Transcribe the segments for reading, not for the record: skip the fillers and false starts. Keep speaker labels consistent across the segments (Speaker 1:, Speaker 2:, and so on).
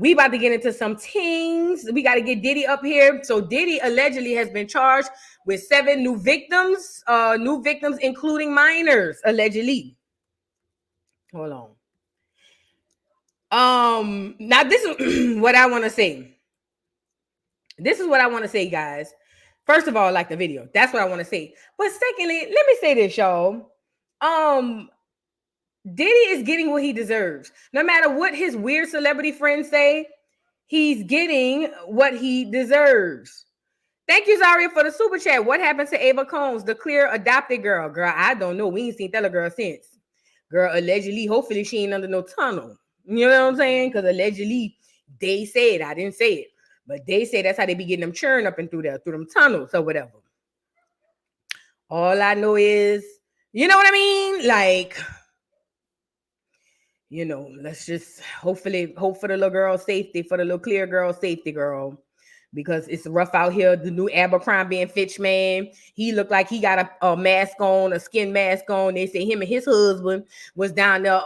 Speaker 1: We about to get into some things. We got to get Diddy up here. So Diddy allegedly has been charged with 7 new victims, including minors, allegedly. Hold on. Now this is what I want to say. This is what I want to say, guys. First of all, I like the video. That's what I want to say. But secondly, let me say this, y'all. Diddy is getting what he deserves. No matter what his weird celebrity friends say, he's getting what he deserves. Thank you, Zaria, for the super chat. What happened to Ava Combs, the clear adopted girl? Girl, I don't know. We ain't seen that girl since. Girl, allegedly, hopefully she ain't under no tunnel. You know what I'm saying? Because allegedly, they said, I didn't say it, but they say that's how they be getting them churn up and through them tunnels or whatever. All I know is, you know what I mean? Like, you know, let's just hope for the little girl's safety, for the little clear girl's safety, girl. Because it's rough out here. The new Abercrombie and Fitch man, he looked like he got a mask on, a skin mask on. They say him and his husband was down there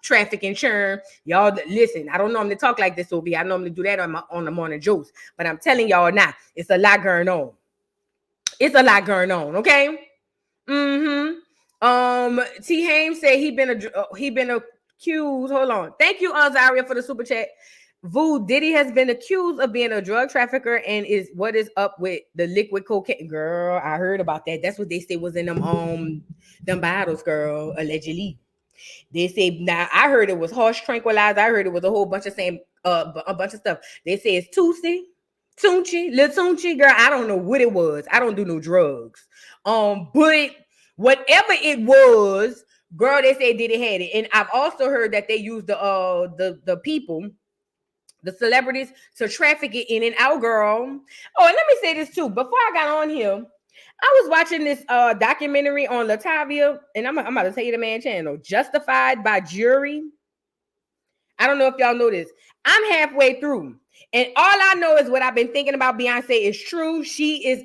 Speaker 1: trafficking churn. Y'all listen, I don't normally talk like this, Obi. I normally do that on the morning jokes. But I'm telling y'all now, it's a lot going on. It's a lot going on, okay? T. Hames said he been accused. Hold on. Thank you, Zaria, for the super chat. Vu, Diddy has been accused of being a drug trafficker and is what is up with the liquid cocaine. Girl, I heard about that. That's what they say was in them bottles, girl, allegedly. They say now I heard it was horse tranquilizer. I heard it was a whole bunch of a bunch of stuff. They say it's Lil Tunchi, girl. I don't know what it was. I don't do no drugs. But whatever it was, girl, they say Diddy had it. And I've also heard that they used the people, the celebrities, to traffic it in and out, girl. Oh, and let me say this too. Before I got on here, I was watching this documentary on Latavia, and I'm about to tell you the man channel, Justified by Jury. I don't know if y'all know this. I'm halfway through, and all I know is what I've been thinking about Beyonce is true. She's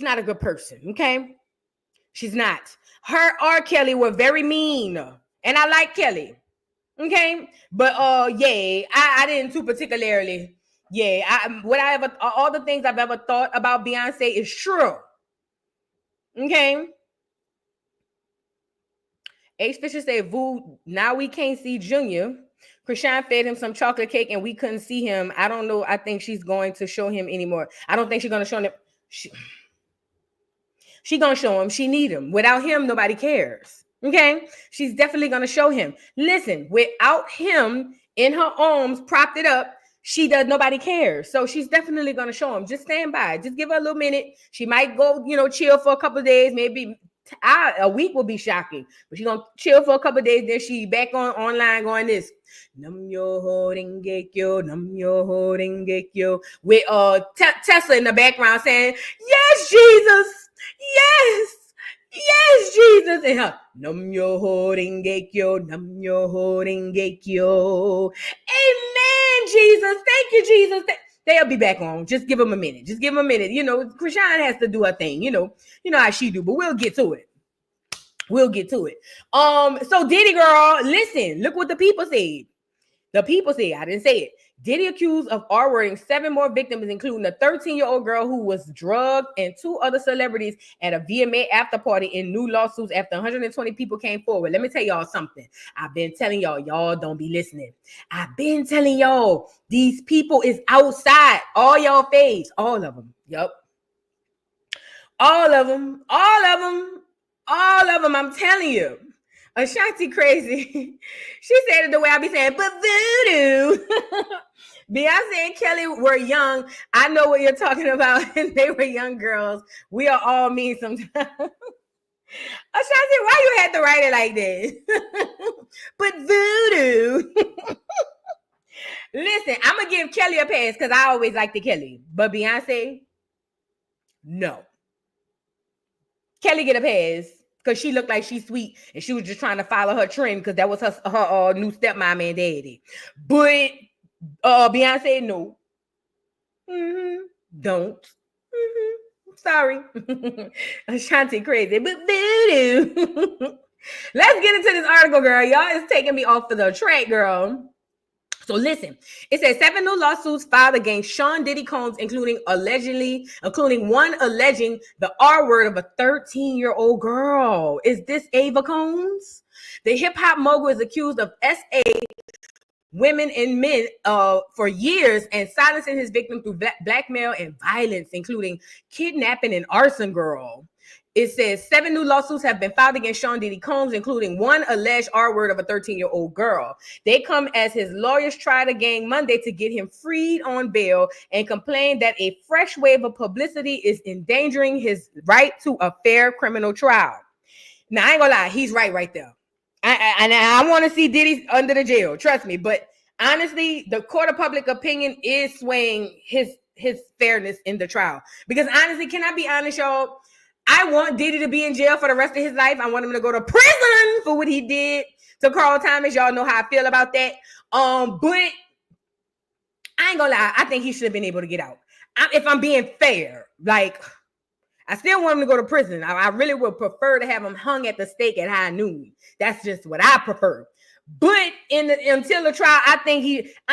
Speaker 1: not a good person, okay? She's not. Her R. Kelly were very mean, and I like Kelly. Okay, but yeah, I didn't too particularly. Yeah, all the things I've ever thought about Beyonce is true. Okay. H. Fisher said, "Vu, now we can't see Junior. Chrisean fed him some chocolate cake and we couldn't see him. I don't know. I think she's going to show him anymore. I don't think she's going to show him. She gonna show him. She need him. Without him, nobody cares." Okay, she's definitely gonna show him. Listen, without him in her arms, propped it up, nobody cares. So she's definitely gonna show him. Just stand by. Just give her a little minute. She might go, chill for a couple of days. Maybe a week will be shocking, but she's gonna chill for a couple of days. Then she back online going this. Nam yo holding gekyo, nam yo holding gekyo, with Tesla in the background saying, "Yes, Jesus, yes. Yes, Jesus." And her, Nam yo holding gekyo, nam yo holding gekyo. Amen, Jesus. Thank you, Jesus. They'll be back on. Just give them a minute. Just give them a minute. Chrisean has to do her thing. You know how she do, but we'll get to it. So Diddy, girl, listen, look what the people said. The people say, I didn't say it. Diddy accused of R-wording 7 more victims, including a 13-year-old girl who was drugged and 2 other celebrities at a VMA after party in new lawsuits after 120 people came forward. Let me tell y'all something. I've been telling y'all don't be listening. I've been telling y'all, these people is outside. All y'all faves. All of them. Yep. All of them. I'm telling you. Ashanti crazy. She said it the way I be saying, but voodoo. Beyonce and Kelly were young. I know what you're talking about. And they were young girls. We are all mean sometimes. Ashanti, why you had to write it like that? But voodoo. Listen, I'm going to give Kelly a pass because I always like the Kelly. But Beyonce, no. Kelly get a pass. Because she looked like she's sweet and she was just trying to follow her trend because that was her new stepmom and daddy. But Beyonce, no. Don't. Sorry. Ashanti crazy. But voodoo. Let's get into this article, girl. Y'all is taking me off of the track, girl. So listen, it says 7 new lawsuits filed against Sean Diddy Combs, including one alleging the R word of a 13-year-old girl. Is this Ava Combs? The hip hop mogul is accused of SA women and men for years and silencing his victim through blackmail and violence, including kidnapping and arson, girl. It says 7 new lawsuits have been filed against Sean Diddy Combs, including one alleged R-word of a 13-year-old girl. They come as his lawyers tried again Monday to get him freed on bail and complain that a fresh wave of publicity is endangering his right to a fair criminal trial. Now, I ain't gonna lie, he's right there. I want to see Diddy under the jail, trust me. But honestly, the court of public opinion is swaying his fairness in the trial. Because honestly, can I be honest, y'all? I want Diddy to be in jail for the rest of his life. I want him to go to prison for what he did to Carl Thomas. Y'all know how I feel about that. But I ain't gonna lie. I think he should have been able to get out. If I'm being fair, like, I still want him to go to prison. I really would prefer to have him hung at the stake at high noon. That's just what I prefer. But until the trial, I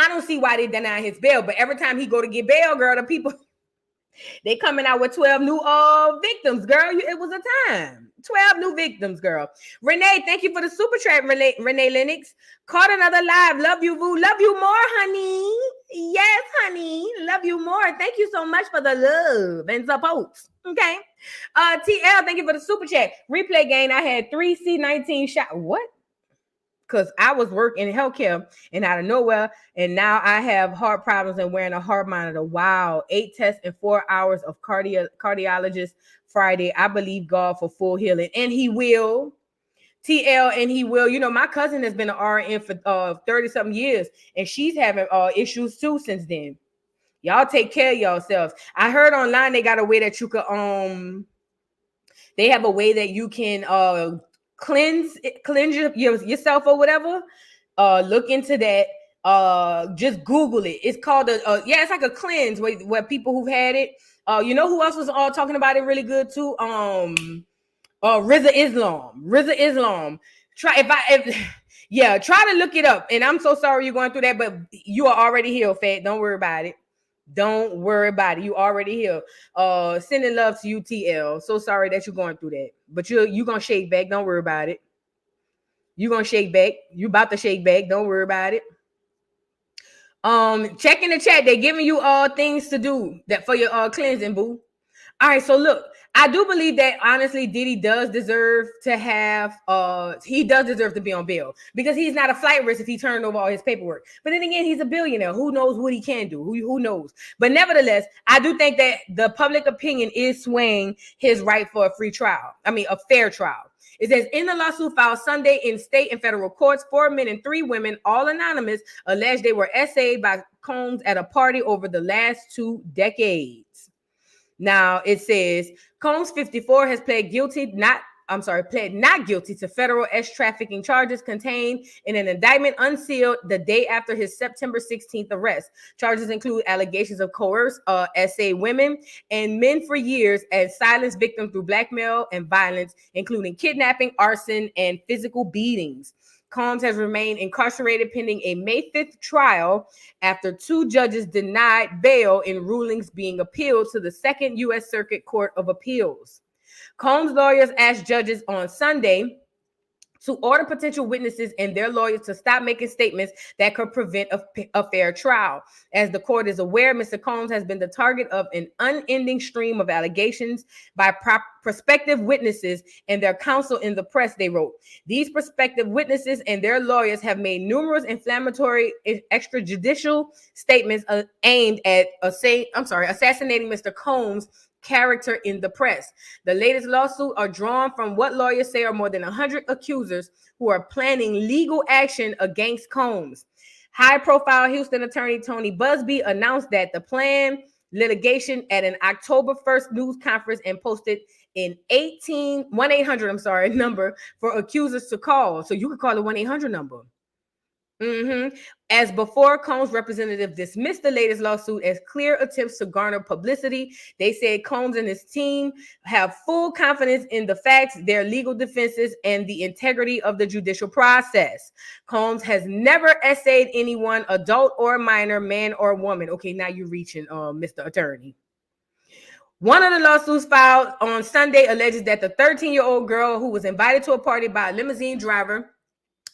Speaker 1: don't see why they deny his bail. But every time he go to get bail, girl, the people, they coming out with 12 new victims, girl. It was a time. 12 new victims, girl. Renee, thank you for the super chat, Renee Lennox. Caught another live. Love you, boo. Love you more, honey. Yes, honey. Love you more. Thank you so much for the love and support. Okay. TL, thank you for the super chat. Replay game. I had 3 C19 shots. What? Because I was working in healthcare and out of nowhere, and now I have heart problems and wearing a heart monitor. Wow. 8 tests and 4 hours of cardiologist Friday. I believe God for full healing. And he will. TL, and he will. You know, my cousin has been an RN for 30-something years, and she's having issues too since then. Y'all take care of yourselves. I heard online they got a way that you could they have a way that you can cleanse yourself or whatever. Look into that. Just Google it. It's called it's like a cleanse where people who've had it. You know who else was talking about it really good too? RZA Islam. Try to look it up. And I'm so sorry you're going through that, but you are already healed, Fat. Don't worry about it. Don't worry about it. You already healed. Sending love to you, TL. So sorry that you're going through that. But you're going to shake back. Don't worry about it. You're going to shake back. You about to shake back. Don't worry about it. Check in the chat. They're giving you things to do that for your cleansing, boo. All right, so look, I do believe that honestly, Diddy does deserve to have he does deserve to be on bail because he's not a flight risk if he turned over all his paperwork. But then again, he's a billionaire. Who knows what he can do? Who knows? But nevertheless, I do think that the public opinion is swaying his right for a free trial. I mean, a fair trial. It says in the lawsuit filed Sunday in state and federal courts, 4 men and 3 women, all anonymous, alleged they were SA'd by Combs at a party over the last 2 decades. Now it says Combs, 54, has pled not guilty to federal trafficking charges contained in an indictment unsealed the day after his September 16th arrest. Charges include allegations of coerced SA women and men for years and silenced victims through blackmail and violence, including kidnapping, arson, and physical beatings. Combs has remained incarcerated pending a May 5th trial after 2 judges denied bail in rulings being appealed to the 2nd U.S. Circuit Court of Appeals. Combs' lawyers asked judges on Sunday to order potential witnesses and their lawyers to stop making statements that could prevent a fair trial. As the court is aware, Mr. Combs has been the target of an unending stream of allegations by prospective witnesses and their counsel in the press, they wrote. These prospective witnesses and their lawyers have made numerous inflammatory extrajudicial statements aimed at assassinating Mr. Combs' character in the press. The latest lawsuit are drawn from what lawyers say are more than 100 accusers who are planning legal action against Combs. High-profile Houston attorney Tony Busby announced that the planned litigation at an October 1st news conference and posted an 1-800 number for accusers to call. So you could call the 1-800 number. As before, Combs' representative dismissed the latest lawsuit as clear attempts to garner publicity. They said Combs and his team have full confidence in the facts, their legal defenses, and the integrity of the judicial process. Combs has never essayed anyone, adult or minor, man or woman. Okay, now you're reaching, Mr. Attorney. One of the lawsuits filed on Sunday alleges that the 13-year-old girl who was invited to a party by a limousine driver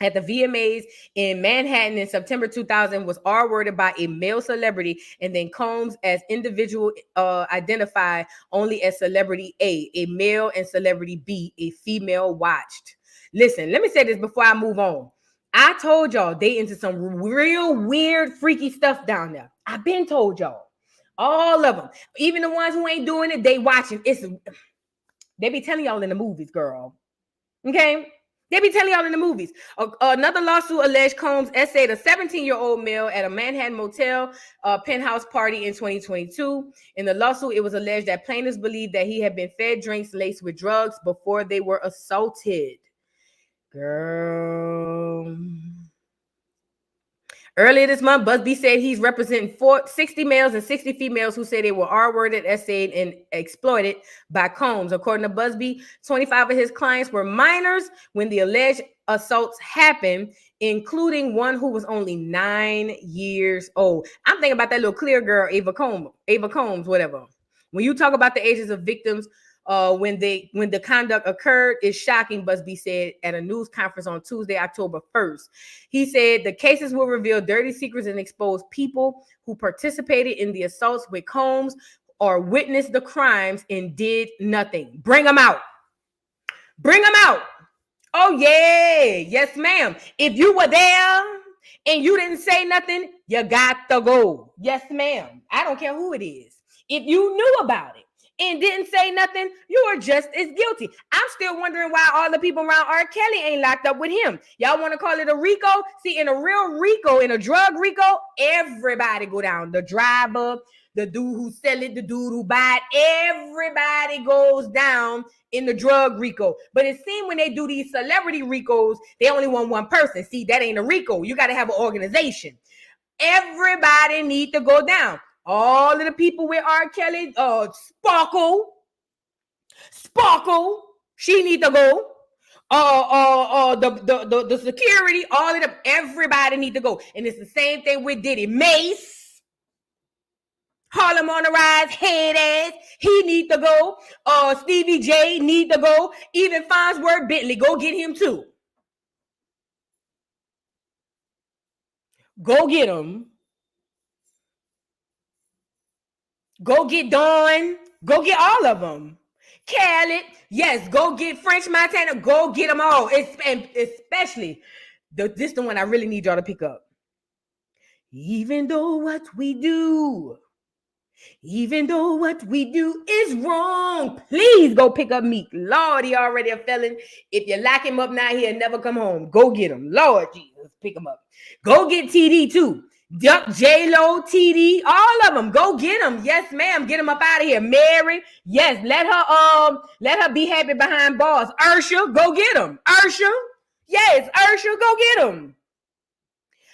Speaker 1: at the VMAs in Manhattan in September 2000 was R-worded by a male celebrity, and then Combs as individual identified only as celebrity A male, and celebrity B, a female, watched. Listen, let me say this before I move on. I told y'all they into some real weird, freaky stuff down there. I've been told y'all. All of them. Even the ones who ain't doing it, they watching. They be telling y'all in the movies, girl. Okay? They be telling y'all in the movies. Another lawsuit alleged Combs essayed a 17-year-old male at a Manhattan motel penthouse party in 2022. In the lawsuit, it was alleged that plaintiffs believed that he had been fed drinks laced with drugs before they were assaulted. Girl. Earlier this month, Busby said he's representing 60 males and 60 females who say they were R-worded, essayed, and exploited by Combs. According to Busby, 25 of his clients were minors when the alleged assaults happened, including one who was only 9 years old. I'm thinking about that little clear girl, Ava Combs, whatever. When you talk about the ages of victims, when the conduct occurred is shocking, Busby said at a news conference on Tuesday, October 1st. He said the cases will reveal dirty secrets and expose people who participated in the assaults with Combs or witnessed the crimes and did nothing. Bring them out. Bring them out. Oh, yeah. Yes, ma'am. If you were there and you didn't say nothing, you got to go. Yes, ma'am. I don't care who it is. If you knew about it and didn't say nothing, you are just as guilty. I'm still wondering why all the people around R. Kelly ain't locked up with him. Y'all want to call it a RICO? See, in a real RICO, in a drug RICO, everybody go down. The driver, the dude who sell it, the dude who buy it, everybody goes down in the drug RICO. But it seems when they do these celebrity RICOs, they only want one person. See, that ain't a RICO. You got to have an organization. Everybody need to go down. All of the people with R. Kelly, Sparkle, she need to go. The security, all of them, everybody need to go. And it's the same thing with Diddy. Mace, Harlem on the Rise, head ass, he need to go. Stevie J need to go. Even Farnsworth Bentley, go get him too. Go get him. Go get Dawn. Go get all of them. Khaled. Yes, go get French Montana. Go get them all. Especially, this is the one I really need y'all to pick up. Even though what we do is wrong, please go pick up Meek. Lord, he already a felon. If you lock him up now, he'll never come home. Go get him. Lord Jesus, pick him up. Go get TD too. Duck, J-Lo, TD, all of them. Go get them. Yes, ma'am. Get them up out of here. Mary, yes. Let her be happy behind bars. Ursha, go get them. Ursha, yes. Ursha, go get them.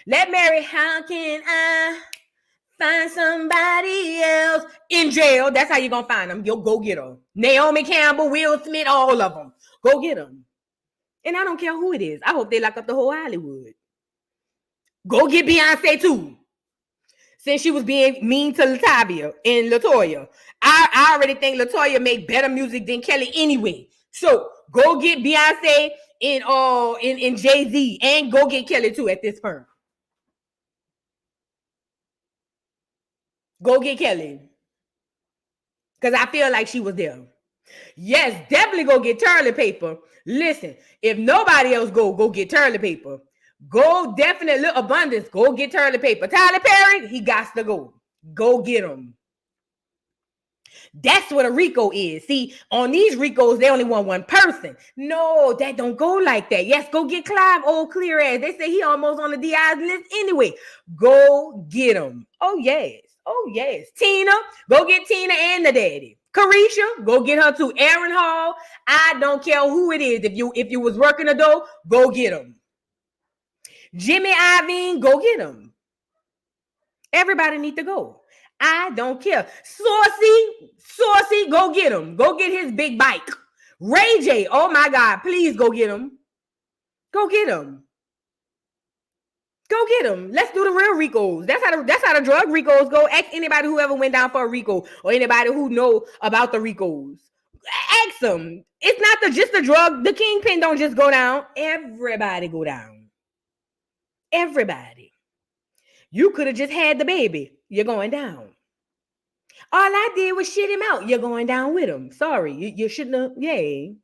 Speaker 1: Let Mary, how can I find somebody else in jail? That's how you're going to find them. You'll go get them. Naomi Campbell, Will Smith, all of them. Go get them. And I don't care who it is. I hope they lock up the whole Hollywood. Go get Beyonce too. Since she was being mean to Latavia and Latoya. I already think Latoya make better music than Kelly anyway. So go get Beyonce and Jay-Z and go get Kelly too at this point. Go get Kelly. Because I feel like she was there. Yes, definitely go get toilet paper. Listen, if nobody else go get toilet paper. Go definitely abundance. Go get toilet paper. Tyler Perry, he got to go. Go get him. That's what a RICO is. See, on these RICOs, they only want one person. No, that don't go like that. Yes, go get Clive, old clear ass. They say he almost on the DI's list anyway. Go get him. Oh, yes. Oh, yes. Tina, go get Tina and the daddy. Carisha, go get her to Aaron Hall. I don't care who it is. If you was working a door, go get him. Jimmy Iovine, go get him. Everybody need to go. I don't care. Saucy, go get him. Go get his big bike. Ray J, oh my God, please go get him. Go get him. Go get him. Let's do the real RICOs. That's how the drug RICOs go. Ask anybody who ever went down for a RICO or anybody who know about the RICOs. Ask them. It's not just the drug. The kingpin don't just go down. Everybody go down. Everybody. You could have just had the baby. You're going down. All I did was shit him out. You're going down with him. Sorry. You shouldn't have. Yay.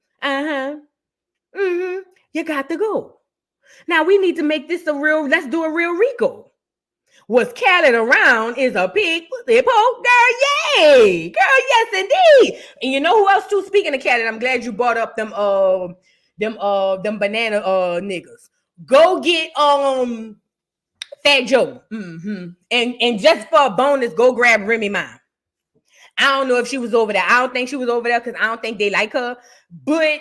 Speaker 1: You got to go. Now we need to make this let's do a real RICO. Was Khaled around is a pig pussy poke girl. Yay. Girl, yes indeed. And you know who else too? Speaking of Khaled, I'm glad you brought up them banana niggas. Go get Fat Joe. And just for a bonus, go grab Remy Ma. I don't know if she was over there. I don't think she was over there because I don't think they like her. But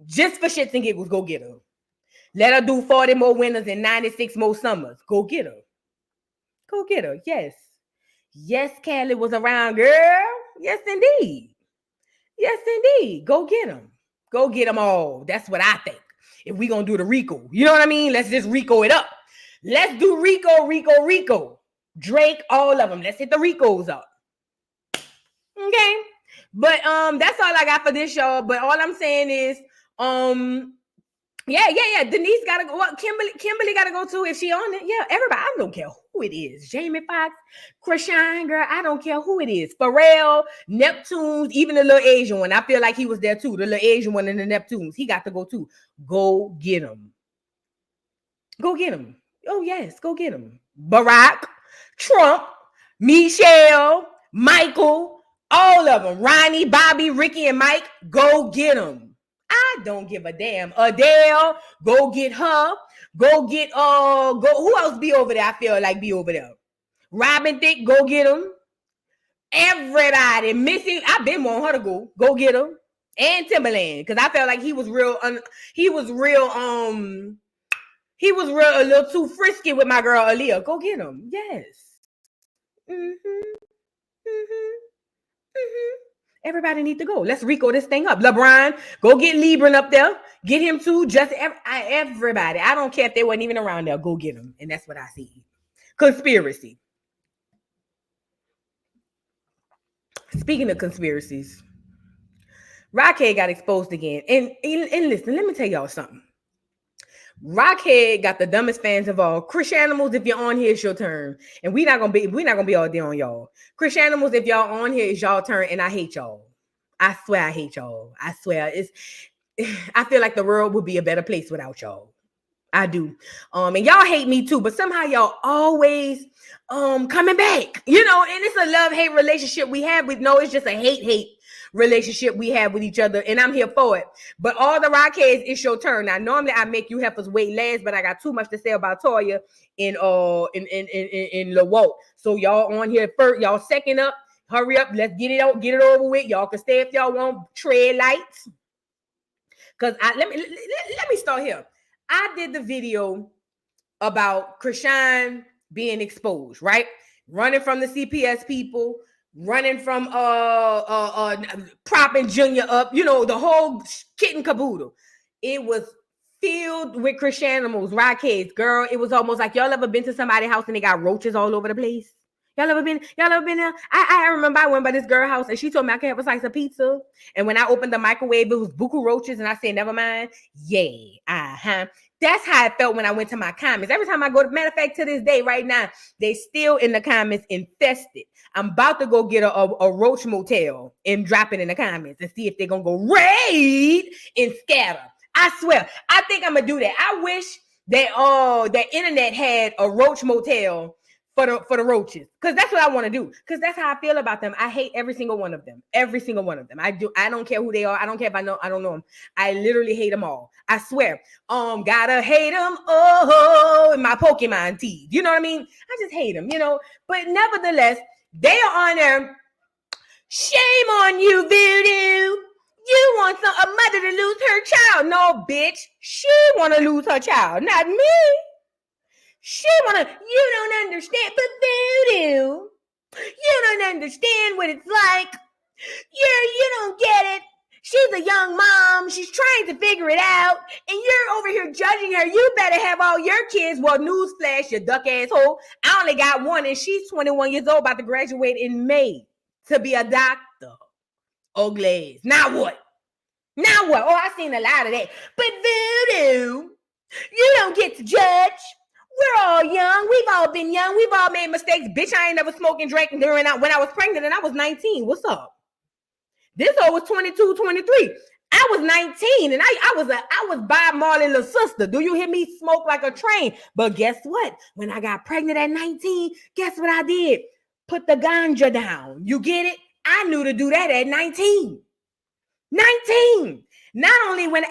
Speaker 1: just for shits and giggles, go get her. Let her do 40 more winters and 96 more summers. Go get her. Go get her. Yes. Yes, Khaled was around, girl. Yes, indeed. Yes, indeed. Go get them. Go get them all. That's what I think. If we going to do the RICO. You know what I mean? Let's just RICO it up. Let's do RICO. Drake, all of them. Let's hit the RICOs up. Okay? But that's all I got for this show. But all I'm saying is, yeah. Denise gotta go. Well, Kimberly gotta go too if she on it. Yeah, everybody. I don't care who it is. Jamie Foxx, Chrisean, girl. I don't care who it is. Pharrell, Neptunes, even the little Asian one. I feel like he was there too. The little Asian one in the Neptunes. He got to go too. Go get him. Go get him. Oh yes, go get him. Barack, Trump, Michelle, Michael, all of them. Ronnie, Bobby, Ricky, and Mike. Go get them. I don't give a damn. Adele, go get her. Go get who else be over there? I feel like be over there. Robin Thicke, go get him. Everybody. Missy, I've been wanting her to go. Go get him. And Timberland. Because I felt like he was real a little too frisky with my girl Aaliyah. Go get him. Yes. Everybody need to go. Let's RICO this thing up. LeBron, go get Lebron up there. Get him too. Just everybody. I don't care if they wasn't even around there. Go get him. And that's what I see. Conspiracy. Speaking of conspiracies, Rockhead got exposed again. And listen, let me tell y'all something. Rockhead got the dumbest fans of all. Chriseanimals, if you're on here, it's your turn. And we're not gonna be all there on y'all. Chriseanimals, if y'all on here, it's y'all turn. And I hate y'all. I swear I hate y'all. I swear I feel like the world would be a better place without y'all. I do. And y'all hate me too, but somehow y'all always coming back. You know, and it's a love-hate relationship we have with it's just a hate relationship we have with each other, and I'm here for it. But all the Rockheads, it's your turn. Now, normally I make you heifers wait last, but I got too much to say about Toya in Lil Walter. So y'all on here first, y'all second up. Hurry up, let's get it over with. Y'all can stay if y'all want. Tread lights. Cause let me start here. I did the video about Chrisean being exposed, right? Running from the CPS people. Running from propping Junior up, you know, the whole kit and caboodle. It was filled with Chriseanimals, Rockheads, girl. It was almost like y'all ever been to somebody's house and they got roaches all over the place? Y'all ever been there? I remember I went by this girl's house and she told me I could have a slice of pizza. And when I opened the microwave, it was buku roaches, and I said, never mind. Yeah, That's how I felt when I went to my comments. Every time I go, matter of fact, to this day, right now, they still in the comments infested. I'm about to go get a roach motel and drop it in the comments and see if they're going to go raid and scatter. I swear. I think I'm going to do that. I wish that the internet had a roach motel for the roaches, because that's what I want to do, because that's how I feel about them. I hate every single one of them. I don't care who they are. I don't care if I don't know them. I literally hate them all. I swear. Gotta hate them. Oh, in my Pokemon teeth. You know what I mean? I just hate them, you know. But nevertheless, they are on there. Shame on you, Voodoo. You want a mother to lose her child. No, bitch. She want to lose her child, not me. She you don't understand, but voodoo, you don't understand what it's like. You don't get it. She's a young mom. She's trying to figure it out. And you're over here judging her. You better have all your kids. Well, newsflash, you duck asshole. I only got one, and she's 21 years old, about to graduate in May to be a doctor. Ugly. Now what? Now what? Oh, I seen a lot of that. But voodoo, you don't get to judge. We're all young. We've all been young. We've all made mistakes. Bitch, I ain't never smoked and drank when I was pregnant and I was 19. What's up? This hoe was 22, 23. I was 19 and I was Bob Marley's little sister. Do you hear me smoke like a train? But guess what? When I got pregnant at 19, guess what I did? Put the ganja down. You get it? I knew to do that at 19. 19. Not only when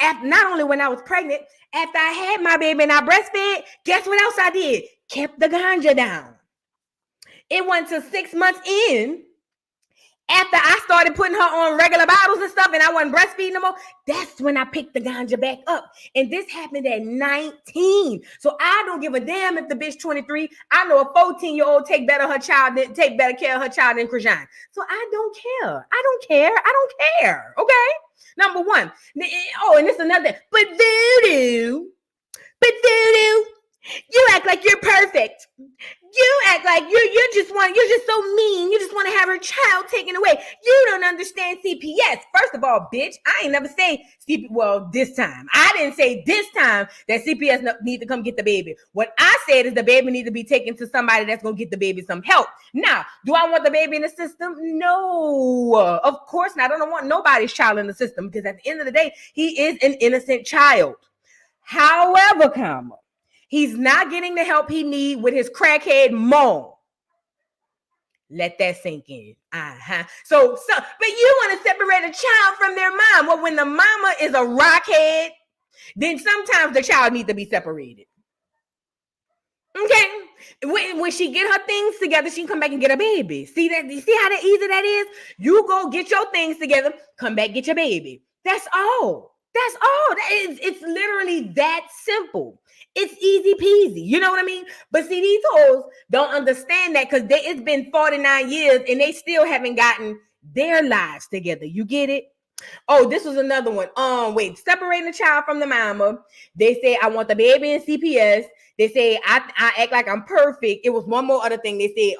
Speaker 1: I was pregnant, after I had my baby and I breastfed, guess what else I did? Kept the ganja down. It went to 6 months in. After I started putting her on regular bottles and stuff and I wasn't breastfeeding no more, that's when I picked the ganja back up. And this happened at 19. So I don't give a damn if the bitch 23. I know a 14-year-old take better care of her child than Chrisean. So I don't care. I don't care. Okay? Number one. Oh, and this is another. But voodoo, you act like you're perfect. You act like you're just so mean. You just want to have her child taken away. You don't understand CPS. First of all, bitch, I ain't never say CPS. Well, this time. I didn't say this time that CPS need to come get the baby. What I said is the baby need to be taken to somebody that's going to get the baby some help. Now, do I want the baby in the system? No, of course not. I don't want nobody's child in the system because at the end of the day, he is an innocent child. However, he's not getting the help he needs with his crackhead mom. Let that sink in. So, but you want to separate a child from their mom. Well, when the mama is a rockhead, then sometimes the child needs to be separated. Okay? When she get her things together, she can come back and get a baby. See how that easy that is? You go get your things together, come back, get your baby. That's all. That's all. It's literally that simple. It's easy peasy. You know what I mean? But see, these hoes don't understand that because it's been 49 years and they still haven't gotten their lives together. You get it? Oh, this was another one. Wait, separating the child from the mama. They say, I want the baby in CPS. They say, I act like I'm perfect. It was one more other thing. They say,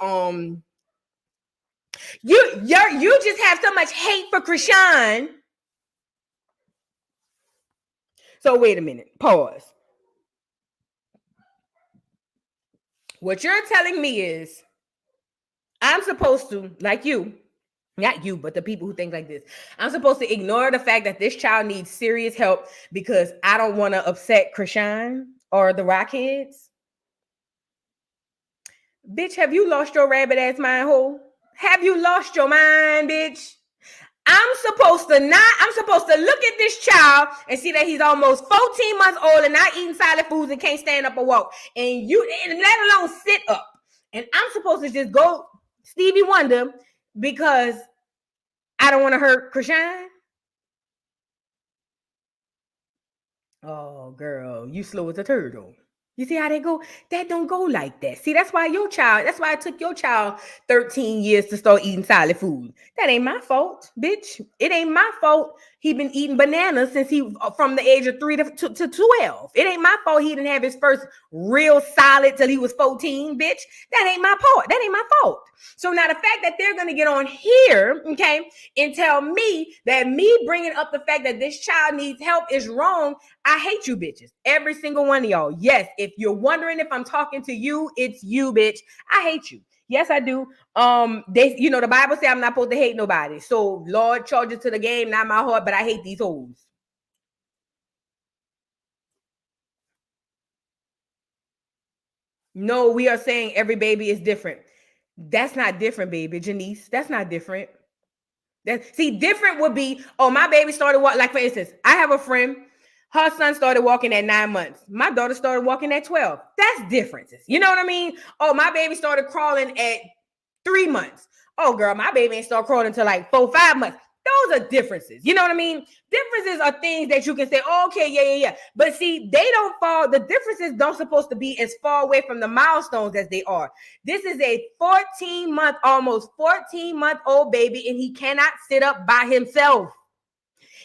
Speaker 1: you just have so much hate for Chrisean. So wait a minute. Pause. What you're telling me is I'm supposed to, like you, not you, but the people who think like this, I'm supposed to ignore the fact that this child needs serious help because I don't want to upset Chrisean or the Rockheads? Bitch, have you lost your rabbit ass mind hole? Have you lost your mind, bitch? I'm supposed to look at this child and see that he's almost 14 months old and not eating solid foods and can't stand up or walk. And let alone sit up. And I'm supposed to just go Stevie Wonder because I don't want to hurt Chrisean. Oh, girl, you slow as a turtle. You see how they go? That don't go like that. See, that's why it took your child 13 years to start eating solid food. That ain't my fault, bitch. It ain't my fault. He been eating bananas since from the age of 3 to 12. It ain't my fault he didn't have his first real solid till he was 14, bitch. That ain't my fault. That ain't my fault. So now the fact that they're going to get on here, okay, and tell me that me bringing up the fact that this child needs help is wrong, I hate you bitches. Every single one of y'all. Yes, if you're wondering if I'm talking to you, it's you, bitch. I hate you. Yes, I do. The Bible says I'm not supposed to hate nobody. So Lord charges to the game, not my heart, but I hate these hoes. No, we are saying every baby is different. That's not different, baby. Janice, that's not different. Different would be, my baby started walking. Like, for instance, I have a friend, her son started walking at 9 months. My daughter started walking at 12. That's differences. You know what I mean? Oh, my baby started crawling at 3 months. Oh, girl, my baby ain't start crawling until like 4, 5 months. Those are differences. You know what I mean? Differences are things that you can say, oh, okay, yeah. But see, they don't fall. The differences don't supposed to be as far away from the milestones as they are. This is a 14-month, almost 14-month-old baby, and he cannot sit up by himself.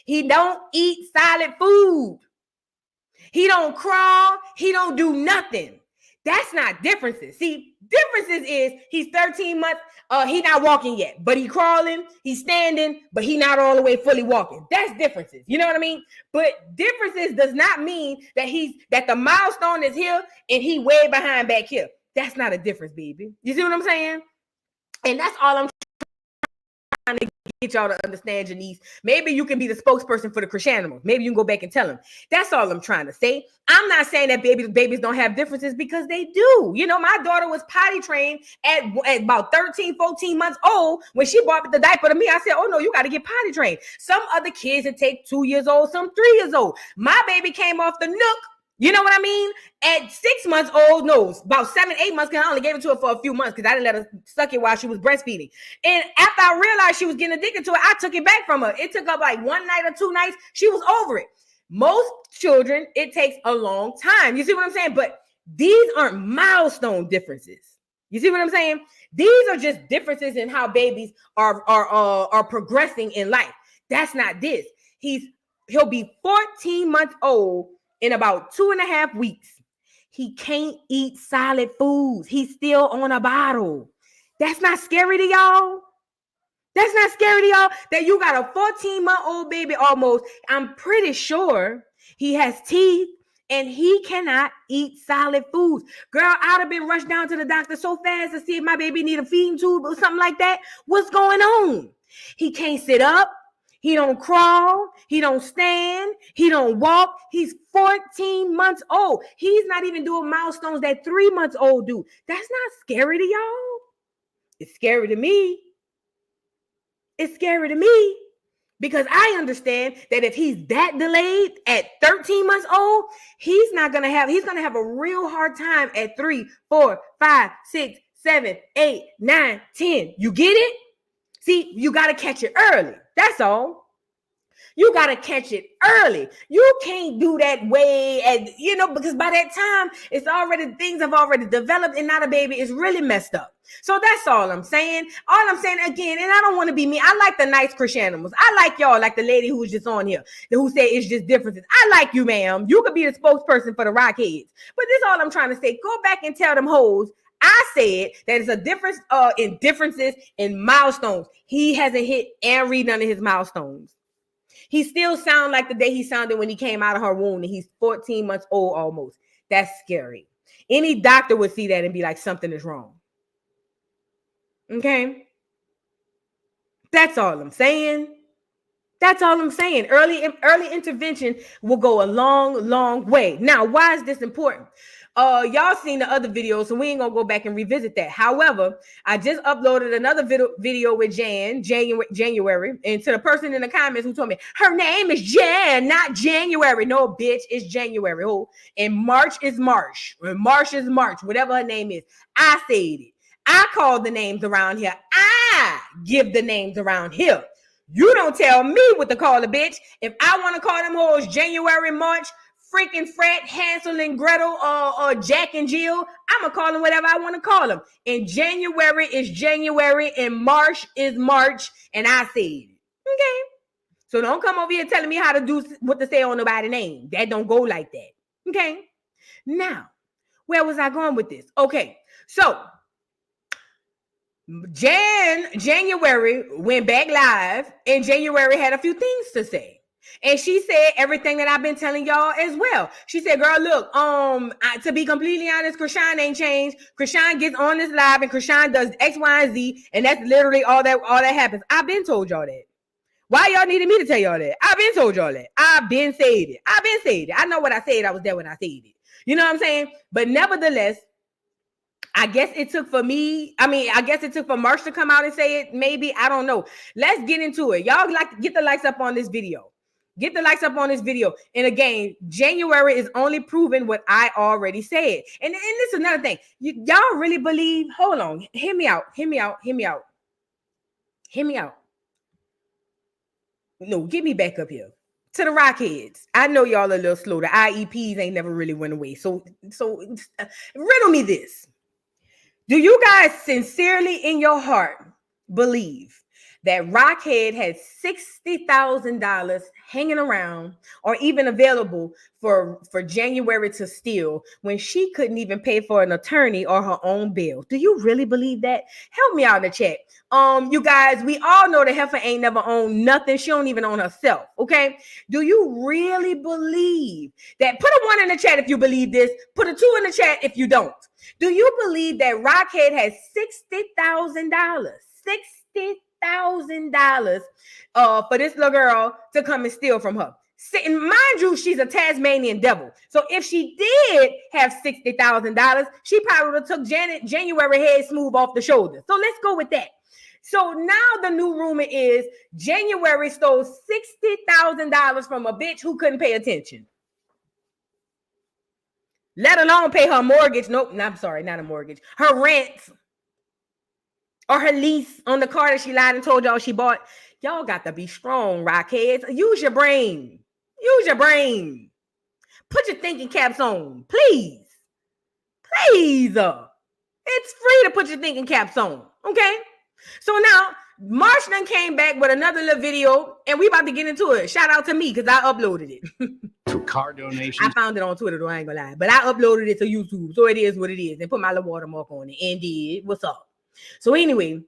Speaker 1: He don't eat solid food. He don't crawl. He don't do nothing. That's not differences. See, differences is he's 13 months. He not walking yet, but he crawling. He's standing, but he not all the way fully walking. That's differences. You know what I mean? But differences does not mean that the milestone is here and he way behind back here. That's not a difference, baby. You see what I'm saying? And that's all I'm trying to get y'all to understand, Janice. Maybe you can be the spokesperson for the Chrisean. Maybe you can go back and tell them. That's all I'm trying to say. I'm not saying that babies don't have differences, because they do. You know, my daughter was potty trained at about 13, 14 months old. When she bought the diaper to me, I said, oh no, you got to get potty trained. Some other kids, it take 2 years old, some 3 years old. My baby came off the nook. You know what I mean? At 6 months old, no, about 7, 8 months, because I only gave it to her for a few months because I didn't let her suck it while she was breastfeeding. And after I realized she was getting addicted to it, I took it back from her. It took up like 1 night or 2 nights. She was over it. Most children, it takes a long time. You see what I'm saying? But these aren't milestone differences. You see what I'm saying? These are just differences in how babies are progressing in life. That's not this. He'll be 14 months old in about 2.5 weeks. He can't eat solid foods. He's still on a bottle. That's not scary to y'all. That's not scary to y'all that you got a 14-month-old baby almost. I'm pretty sure he has teeth and he cannot eat solid foods. Girl, I'd have been rushed down to the doctor so fast to see if my baby need a feeding tube or something like that. What's going on? He can't sit up. He don't crawl. He don't stand. He don't walk. He's 14 months old. He's not even doing milestones that 3 months old do. That's not scary to y'all. It's scary to me. It's scary to me because I understand that if he's that delayed at 13 months old, he's going to have a real hard time at 3, 4, 5, 6, 7, 8, 9, 10. You get it? See, you got to catch it early. That's all. You got to catch it early. You can't do that because by that time, things have already developed and now the baby is really messed up. So that's all I'm saying. All I'm saying again, and I don't want to be me. I like the nice Chrisean. I like y'all, like the lady who was just on here, who said it's just differences. I like you, ma'am. You could be the spokesperson for the Rockheads. But this is all I'm trying to say. Go back and tell them hoes I said that it's a difference in differences in milestones. He hasn't hit and read none of his milestones. He still sounds like the day he sounded when he came out of her womb, and he's 14 months old almost. That's scary. Any doctor would see that and be like, something is wrong. Okay? That's all I'm saying. That's all I'm saying. Early intervention will go a long, long way. Now, why is this important? Y'all seen the other videos, so we ain't gonna go back and revisit that. However, I just uploaded another video with January, and to the person in the comments who told me her name is Jan, not January. No, bitch, it's January. Oh, and March is March. March is March. Whatever her name is, I said it. I call the names around here. I give the names around here. You don't tell me what to call a bitch. If I want to call them hoes January, March, freaking Fred, Hansel and Gretel, or Jack and Jill, I'm going to call them whatever I want to call them. And January is January, and March is March, and I said it. Okay? So don't come over here telling me how to do what to say on nobody's name. That don't go like that. Okay? Now, where was I going with this? Okay, so January went back live, and January had a few things to say. And she said everything that I've been telling y'all as well. She said, girl, look, to be completely honest, Chrisean ain't changed. Chrisean gets on this live and Chrisean does X, Y, and Z, and that's literally all that happens. I've been told y'all that. Why y'all needed me to tell y'all that? I've been told y'all that. I've been said it. I know what I said. I was there when I said it. You know what I'm saying? But nevertheless, I guess it took for Marsh to come out and say it. Maybe, I don't know. Let's get into it. Y'all get the likes up on this video. Get the likes up on this video. And again, January is only proving what I already said. And this is another thing. Y'all really believe, hold on, hear me out. No, get me back up here. To the Rockheads. I know y'all a little slow. The IEPs ain't never really went away. So riddle me this. Do you guys sincerely in your heart believe that Rockhead had $60,000 hanging around or even available for January to steal when she couldn't even pay for an attorney or her own bill? Do you really believe that? Help me out in the chat. You guys, we all know the heifer ain't never owned nothing. She don't even own herself. Okay. Do you really believe that? Put a 1 in the chat if you believe this. Put a 2 in the chat if you don't. Do you believe that Rockhead has $60,000? $60,000 for this little girl to come and steal from her. And mind you, she's a Tasmanian devil. So if she did have $60,000, she probably would have took January head smooth off the shoulder. So let's go with that. So now the new rumor is January stole $60,000 from a bitch who couldn't pay attention. Let alone pay her mortgage. Nope, I'm sorry, not a mortgage. Her rent or her lease on the car that she lied and told y'all she bought. Y'all got to be strong, Rockheads. Use your brain. Use your brain. Put your thinking caps on, please. Please. It's free to put your thinking caps on, okay? So now, Marsh done came back with another little video, and we about to get into it. Shout out to me, because I uploaded it.
Speaker 2: To car donations.
Speaker 1: I found it on Twitter, though, I ain't gonna lie. But I uploaded it to YouTube, so it is what it is. And put my little watermark on it, and did. What's up? So anyway,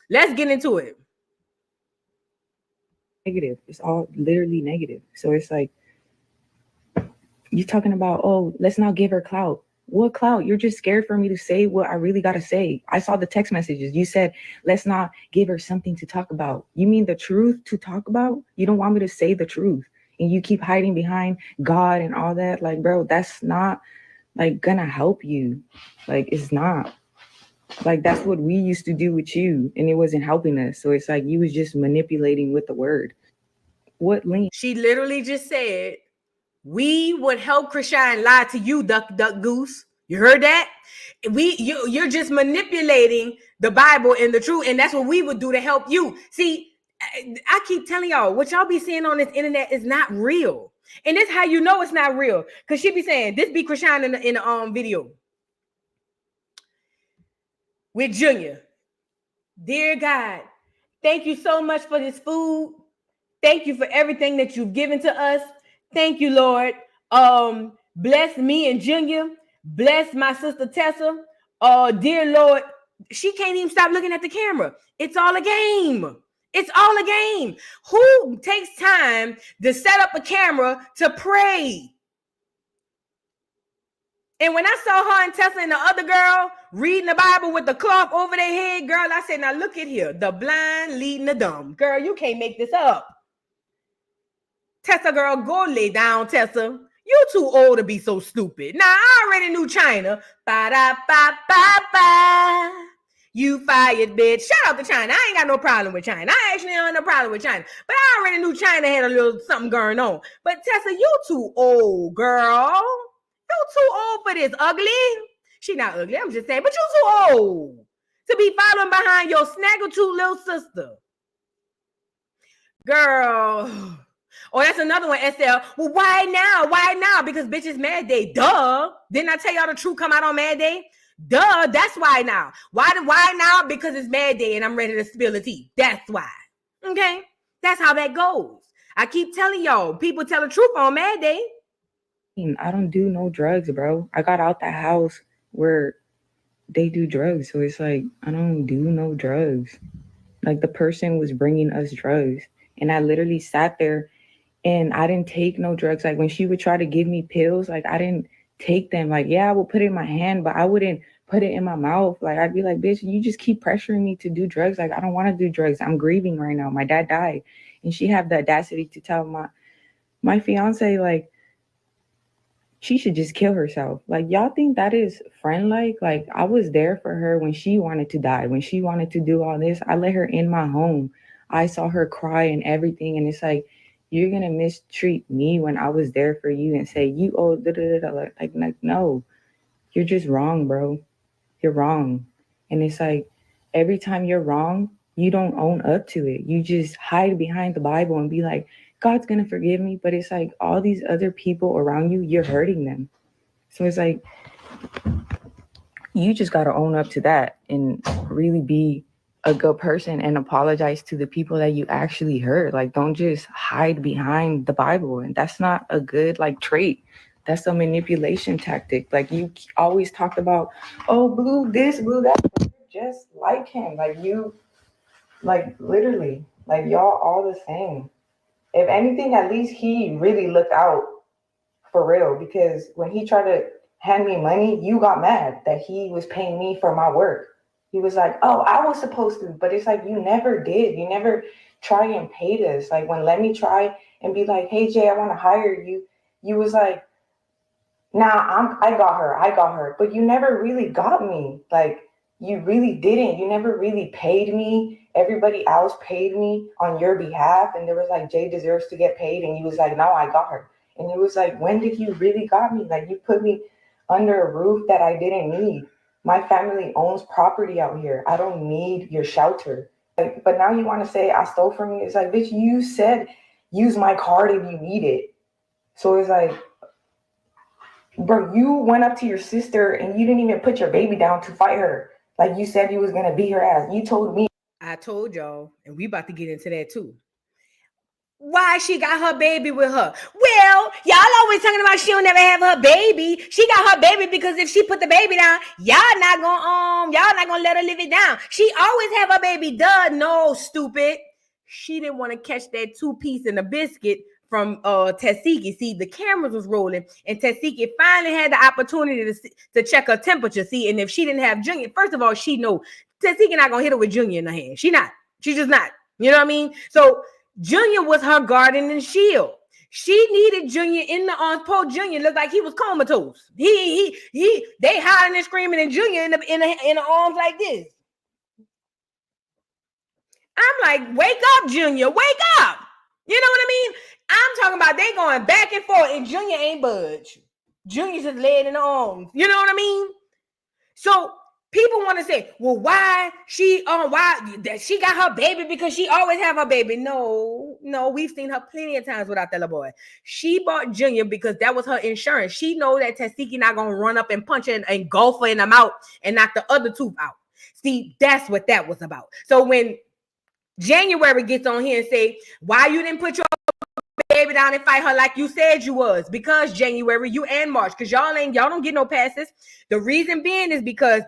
Speaker 1: let's get into it.
Speaker 3: Negative. It's all literally negative. So it's like, you're talking about, oh, let's not give her clout. What clout? You're just scared for me to say what I really got to say. I saw the text messages. You said, let's not give her something to talk about. You mean the truth to talk about? You don't want me to say the truth. And you keep hiding behind God and all that. Like, bro, that's not like gonna help you. Like, it's not. Like, that's what we used to do with you, and it wasn't helping us. So it's like you was just manipulating with the word. What link?
Speaker 1: She literally just said, we would help Chrisean lie to you, duck, goose. You heard that? You're just manipulating the Bible and the truth, and that's what we would do to help you. See, I keep telling y'all, what y'all be seeing on this internet is not real. And that's how you know it's not real. Because she be saying, this be Chrisean in the video. With Junior. Dear God, thank you so much for this food. Thank you for everything that you've given to us. Thank you, Lord. Bless me and Junior. Bless my sister Tessa. Dear Lord, she can't even stop looking at the camera. It's all a game. It's all a game. Who takes time to set up a camera to pray? And when I saw her and Tessa and the other girl reading the Bible with the cloth over their head, girl, I said, now look at here. The blind leading the dumb. Girl, you can't make this up. Tessa, girl, go lay down, Tessa. You too old to be so stupid. Now, I already knew China. Ba-da-ba-ba-ba. You fired, bitch. Shout out to China. I ain't got no problem with China. I actually don't have no problem with China. But I already knew China had a little something going on. But Tessa, you too old, girl. You too old for this. Ugly. She not ugly. I'm just saying. But you too old to be following behind your snaggletooth little sister. Girl. Oh, that's another one, SL. Well, why now? Why now? Because bitch, it's Mad Day. Duh. Didn't I tell y'all the truth come out on Mad Day? Duh. That's why now. Why now? Because it's Mad Day and I'm ready to spill the tea. That's why. Okay? That's how that goes. I keep telling y'all, people tell the truth on Mad Day.
Speaker 3: I don't do no drugs, bro. I got out the house where they do drugs. So it's like, I don't do no drugs. Like, the person was bringing us drugs. And I literally sat there and I didn't take no drugs. Like, when she would try to give me pills, like, I didn't take them. Like, yeah, I would put it in my hand, but I wouldn't put it in my mouth. Like, I'd be like, bitch, you just keep pressuring me to do drugs. Like, I don't want to do drugs. I'm grieving right now. My dad died. And she had the audacity to tell my fiance, like, she should just kill herself. Like, y'all think that is friend-like? Like, I was there for her when she wanted to die, when she wanted to do all this. I let her in my home. I saw her cry and everything. And it's like, you're going to mistreat me when I was there for you and say, you owe, like, no, you're just wrong, bro. You're wrong. And it's like, every time you're wrong, You don't own up to it. You just hide behind the Bible and be like, God's gonna forgive me. But it's like all these other people around you, you're hurting them. So it's like you just gotta own up to that and really be a good person and apologize to the people that you actually hurt. Like, don't just hide behind the Bible. And that's not a good like trait. That's a manipulation tactic. Like, you always talked about, oh, blue this, blue that. You're just like him. Like, you, like, literally, like, y'all all the same. If anything, at least he really looked out for real, because when he tried to hand me money, you got mad that he was paying me for my work. He was like, oh, I was supposed to, but it's like, you never did. You never try and paid us. Like, when let me try and be like, hey, Jay, I want to hire you. You was like, nah, I got her. But you never really got me. Like, you really didn't. You never really paid me. Everybody else paid me on your behalf. And there was like, Jay deserves to get paid. And you was like, no, I got her. And it was like, when did you really got me? Like, you put me under a roof that I didn't need. My family owns property out here. I don't need your shelter. Like, but now you want to say I stole from you. It's like, bitch, you said use my card if you need it. So it's like, bro, you went up to your sister and you didn't even put your baby down to fight her. Like, you said you was going to beat her ass. You told me.
Speaker 1: I told y'all, and we about to get into that too. Why she got her baby with her? Well, y'all always talking about she don't never have her baby. She got her baby because if she put the baby down, y'all not gonna let her live it down. She always have her baby. Duh, no, stupid. She didn't want to catch that 2-piece in a biscuit from Tasiki. See, the cameras was rolling, and Tasiki finally had the opportunity to check her temperature. See, and if she didn't have Junior, first of all, she know Tasiki not gonna hit her with Junior in her hand. She's just not. You know what I mean? So Junior was her guardian and shield. She needed Junior in the arms. Poor Junior looked like he was comatose. They hiding and screaming, and Junior in the arms like this. I'm like, wake up, Junior, wake up. You know what I mean? I'm talking about they going back and forth, and Junior ain't budge. Junior just laid in the arms. You know what I mean? So people want to say, well, why that she got her baby because she always have her baby. No, we've seen her plenty of times without that little boy. She bought Junior because that was her insurance. She know that Tasiki not gonna run up and punch her and engulf her in the mouth and knock the other tooth out. See, that's what that was about. So when January gets on here and say, why you didn't put your baby down and fight her like you said you was? Because January, you and March, because y'all don't get no passes. The reason being is because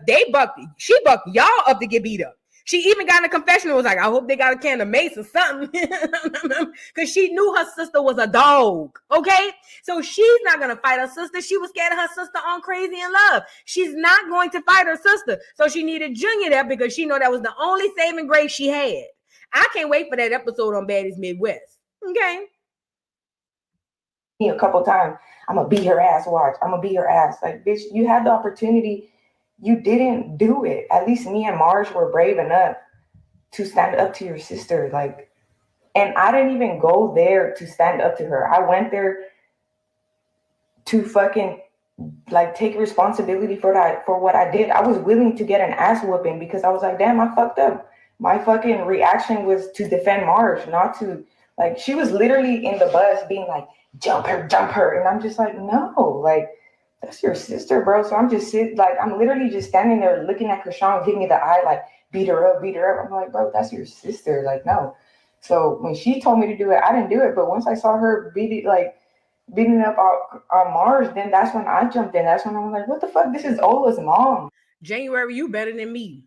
Speaker 1: she bucked y'all up to get beat up. She even got in a confessional, was like, I hope they got a can of mace or something. Because she knew her sister was a dog. Okay? So she's not gonna fight her sister. She was scared of her sister on Crazy in Love. She's not going to fight her sister. So she needed Junior there because she know that was the only saving grace she had. I can't wait for that episode on Baddies Midwest. Okay.
Speaker 3: A couple times, I'm gonna beat her ass. Watch, I'm gonna beat her ass. Like, bitch, you had the opportunity, you didn't do it. At least me and Marge were brave enough to stand up to your sister. Like, and I didn't even go there to stand up to her. I went there to fucking like take responsibility for what I did. I was willing to get an ass whooping because I was like, damn, I fucked up. My fucking reaction was to defend Marge, not to, like, she was literally in the bus being like, jump her. And I'm just like, no, like, that's your sister, bro. So I'm literally just standing there looking at Chrisean, giving me the eye, like, beat her up. I'm like, bro, that's your sister. Like, no. So when she told me to do it, I didn't do it. But once I saw her beating up on Mars, then that's when I jumped in. That's when I'm like, what the fuck? This is Ola's mom.
Speaker 1: January, you better than me.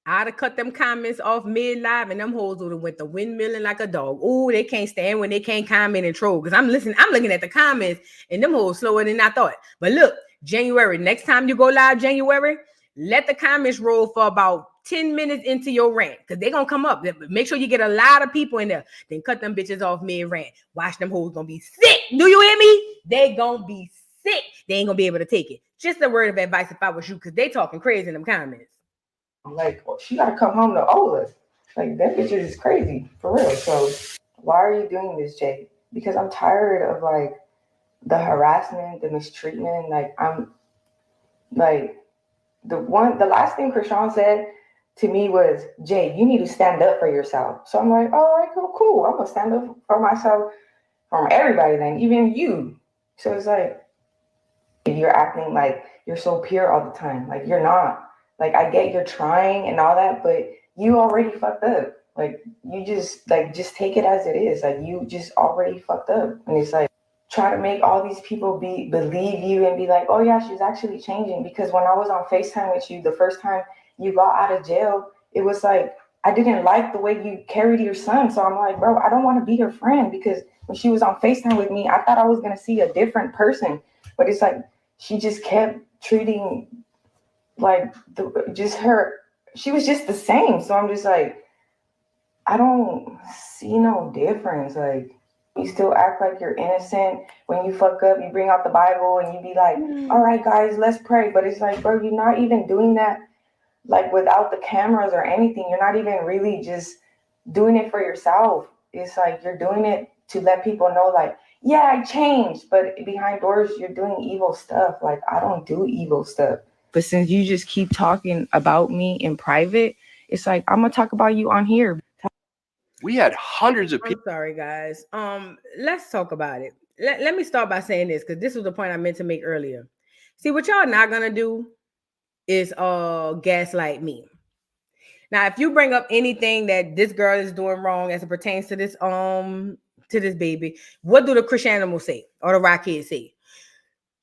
Speaker 1: I'd have cut them comments off mid-live, and them hoes would have went the windmilling like a dog. Oh, they can't stand when they can't comment and troll. Because I'm looking at the comments, and them hoes slower than I thought. But look, January, next time you go live, January, let the comments roll for about 10 minutes into your rant. Because they're going to come up. Make sure you get a lot of people in there. Then cut them bitches off mid-rant. Watch them hoes going to be sick. Do you hear me? They going to be sick. They ain't going to be able to take it. Just a word of advice if I was you, because they talking crazy in them comments.
Speaker 3: I'm like, well, she gotta come home to Ola. Like, that bitch is crazy, for real. So why are you doing this, Jay? Because I'm tired of like the harassment, the mistreatment. Like, I'm like the last thing Chrisean said to me was, Jay, you need to stand up for yourself. So I'm like, all right, cool. I'm gonna stand up for myself from everybody then, even you. So it's like, you're acting like you're so pure all the time. Like you're not. Like I get you're trying and all that, but you already fucked up. Like you just take it as it is. Like you just already fucked up. And it's like try to make all these people believe you and be like, oh yeah, she's actually changing. Because when I was on FaceTime with you the first time you got out of jail, it was like I didn't like the way you carried your son. So I'm like, bro, I don't want to be your friend, because when she was on FaceTime with me, I thought I was gonna see a different person. But it's like she just kept treating like she was just the same. So I'm just like, I don't see no difference. Like you still act like you're innocent. When you fuck up, you bring out the Bible and you be like, all right, guys, let's pray. But it's like, bro, you're not even doing that like without the cameras or anything. You're not even really just doing it for yourself. It's like you're doing it to let people know, like, yeah, I changed, but behind doors, you're doing evil stuff. Like, I don't do evil stuff. But since you just keep talking about me in private, it's like, I'm going to talk about you on here.
Speaker 4: We had hundreds of people.
Speaker 1: I'm sorry, guys. Let's talk about it. Let me start by saying this, because this was the point I meant to make earlier. See, what y'all not going to do is gaslight me. Now, if you bring up anything that this girl is doing wrong as it pertains to this baby, what do the Chrisean say or the Rock kids say?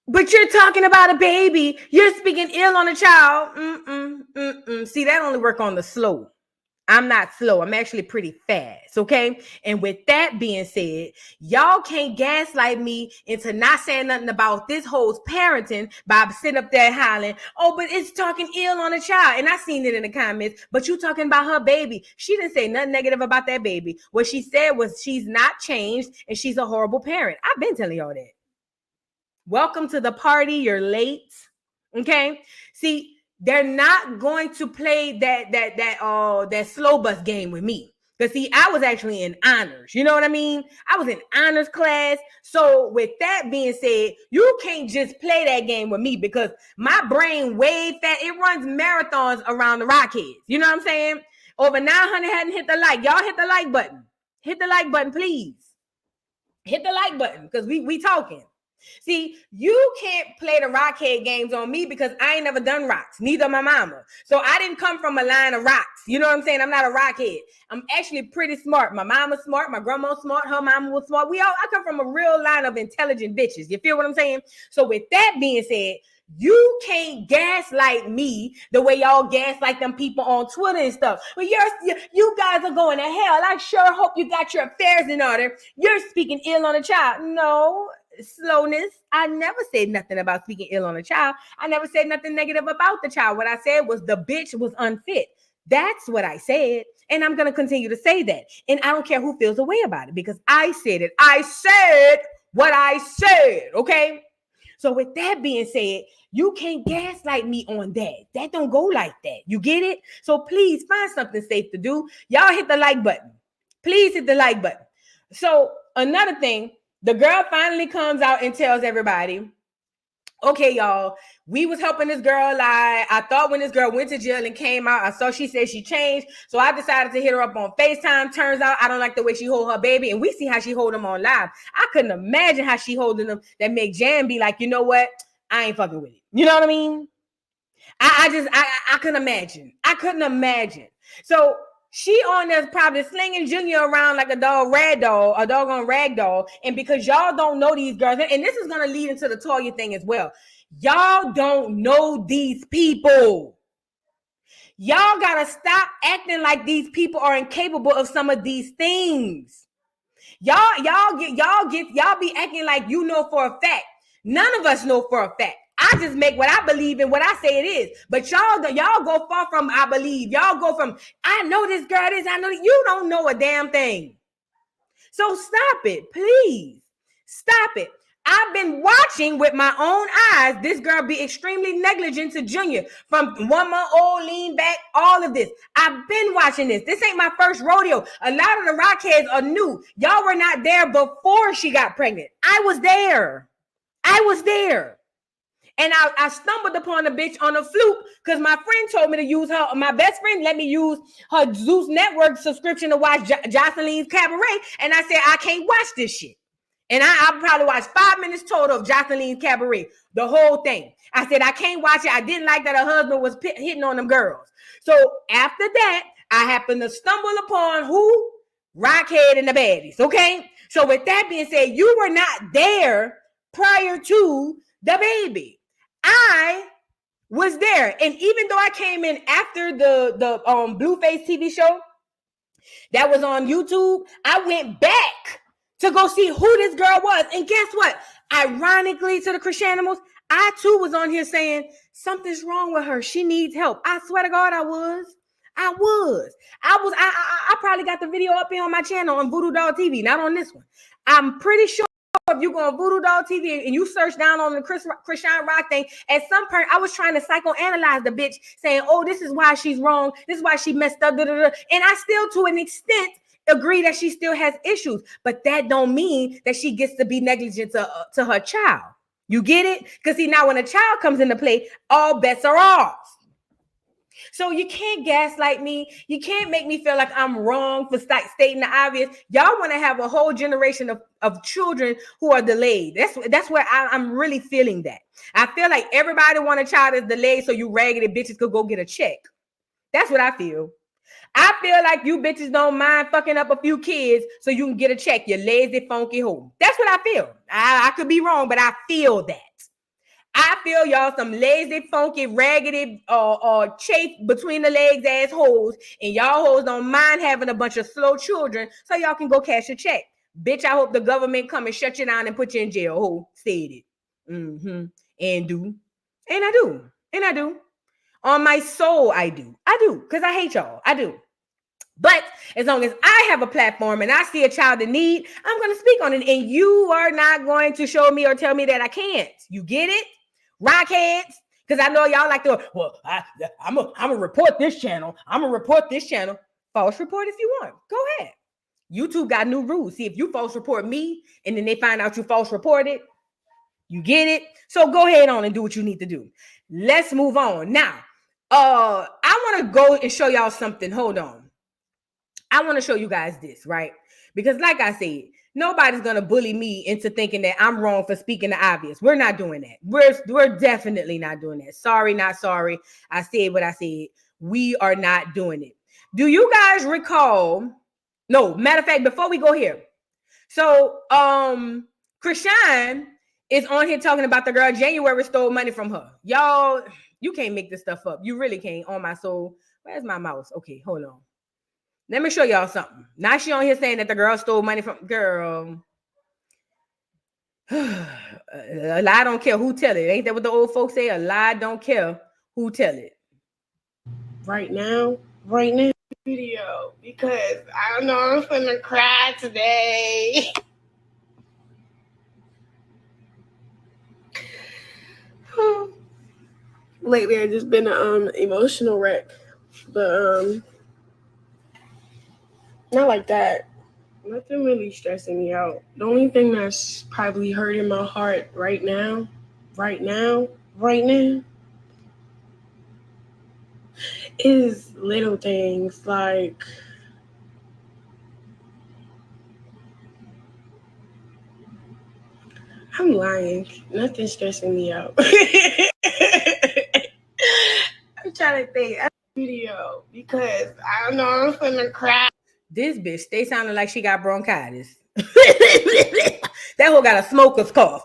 Speaker 1: But you're talking about a baby. You're speaking ill on a child. See, that only work on the slow. I'm not slow. I'm actually pretty fast, okay? And with that being said, y'all can't gaslight me into not saying nothing about this whole parenting by sitting up there hollering, oh, but it's talking ill on a child. And I seen it in the comments, but you talking about her baby. She didn't say nothing negative about that baby. What she said was she's not changed and she's a horrible parent. I've been telling y'all that. Welcome to the party. You're late, okay? See, they're not going to play that slow bus game with me. Because see, I was actually in honors. You know what I mean? I was in honors class. So with that being said, you can't just play that game with me, because my brain way fat. It runs marathons around the Rockheads. You know what I'm saying? Over 900 hadn't hit the like. Y'all hit the like button. Hit the like button, please. Hit the like button, because we talking. See, you can't play the rockhead games on me, because I ain't never done rocks. Neither my mama. So I didn't come from a line of rocks. You know what I'm saying? I'm not a rockhead. I'm actually pretty smart. My mama's smart. My grandma's smart. Her mama was smart. I come from a real line of intelligent bitches. You feel what I'm saying? So with that being said, you can't gaslight me the way y'all gaslight them people on Twitter and stuff. Well, you guys are going to hell. I sure hope you got your affairs in order. You're speaking ill on a child. No. Slowness. I never said nothing about speaking ill on a child. I never said nothing negative about the child. What I said was the bitch was unfit. That's what I said. And I'm going to continue to say that. And I don't care who feels a way about it, because I said it. I said what I said. Okay. So with that being said, you can't gaslight me on that. That don't go like that. You get it? So please find something safe to do. Y'all hit the like button. Please hit the like button. So another thing, the girl finally comes out and tells everybody, okay, y'all, we was helping this girl lie. I thought when this girl went to jail and came out, I saw she said she changed. So I decided to hit her up on FaceTime. Turns out I don't like the way she hold her baby. And we see how she hold him on live. I couldn't imagine how she holding them that make Jan be like, you know what? I ain't fucking with it. You know what I mean? I couldn't imagine. I couldn't imagine. So she on there probably slinging Junior around like a doggone rag doll. And because y'all don't know these girls, and this is going to lead into the Toya thing as well. Y'all don't know these people. Y'all got to stop acting like these people are incapable of some of these things. Y'all be acting like you know for a fact. None of us know for a fact. I just make what I believe in, what I say it is. But y'all go far from I believe. Y'all go from I know this girl is. I know you don't know a damn thing. So stop it, please. Stop it. I've been watching with my own eyes this girl be extremely negligent to Junior from 1 month old, lean back, all of this. I've been watching this. This ain't my first rodeo. A lot of the Rockheads are new. Y'all were not there before she got pregnant. I was there. And I stumbled upon a bitch on a fluke because my friend told me to use her. My best friend let me use her Zeus Network subscription to watch Jocelyn's Cabaret. And I said, I can't watch this shit. And I probably watched 5 minutes total of Jocelyn's Cabaret, the whole thing. I said, I can't watch it. I didn't like that her husband was hitting on them girls. So after that, I happened to stumble upon who? Rockhead and the baddies, okay? So with that being said, you were not there prior to the baby. I was there. And even though I came in after the Blueface TV show that was on YouTube, I went back to go see who this girl was. And guess what? Ironically, to the Chriseanimals, I too was on here saying something's wrong with her. She needs help. I swear to God, I probably got the video up here on my channel on Voodoo Doll TV, not on this one. I'm pretty sure if you go on Voodoo Doll TV and you search down on the Chrisean Rock thing, at some point I was trying to psychoanalyze the bitch, saying, oh, this is why she's wrong. This is why she messed up. And I still, to an extent, agree that she still has issues, but that don't mean that she gets to be negligent to her child. You get it? Because see, now when a child comes into play, all bets are off. So you can't gaslight me. You can't make me feel like I'm wrong for stating the obvious. Y'all want to have a whole generation of children who are delayed. That's where I'm really feeling that. I feel like everybody want a child that's delayed so you raggedy bitches could go get a check. That's what I feel. I feel like you bitches don't mind fucking up a few kids so you can get a check, you lazy, funky hoe. That's what I feel. I could be wrong, but I feel that. I feel y'all some lazy, funky, raggedy, chafe between the legs assholes, and y'all hoes don't mind having a bunch of slow children so y'all can go cash a check. Bitch, I hope the government come and shut you down and put you in jail. Ho, said it. And do. And I do. And I do. On my soul, I do. I do, because I hate y'all. I do. But as long as I have a platform and I see a child in need, I'm going to speak on it. And you are not going to show me or tell me that I can't. You get it? Rockheads? Because I know y'all like to, well, I'm going to report this channel. I'm going to report this channel. False report if you want. Go ahead. YouTube got new rules. See, if you false report me and then they find out you false reported, you get it? So go ahead on and do what you need to do. Let's move on. Now, I want to go and show y'all something. Hold on. I want to show you guys this, right? Because like I said, nobody's going to bully me into thinking that I'm wrong for speaking the obvious. We're not doing that. We're definitely not doing that. Sorry, not sorry. I said what I said. We are not doing it. Do you guys recall? No, matter of fact, before we go here. So, Chrisean is on here talking about the girl January stole money from her. Y'all, you can't make this stuff up. You really can't. On my soul. Where's my mouse? Okay, hold on. Let me show y'all something. Now she on here saying that the girl stole money from girl. A lie don't care who tell it. Ain't that what the old folks say? A lie don't care who tell it.
Speaker 2: Right now, video, because I don't know, I'm finna cry today. Lately, I've just been an emotional wreck, but not like that. Nothing really stressing me out. The only thing that's probably hurting my heart right now, is little things like I'm lying. Nothing's stressing me out. I'm trying to think. Video because I don't know, I'm finna cry.
Speaker 1: This bitch, they sounding like she got bronchitis. That hoe got a smoker's cough.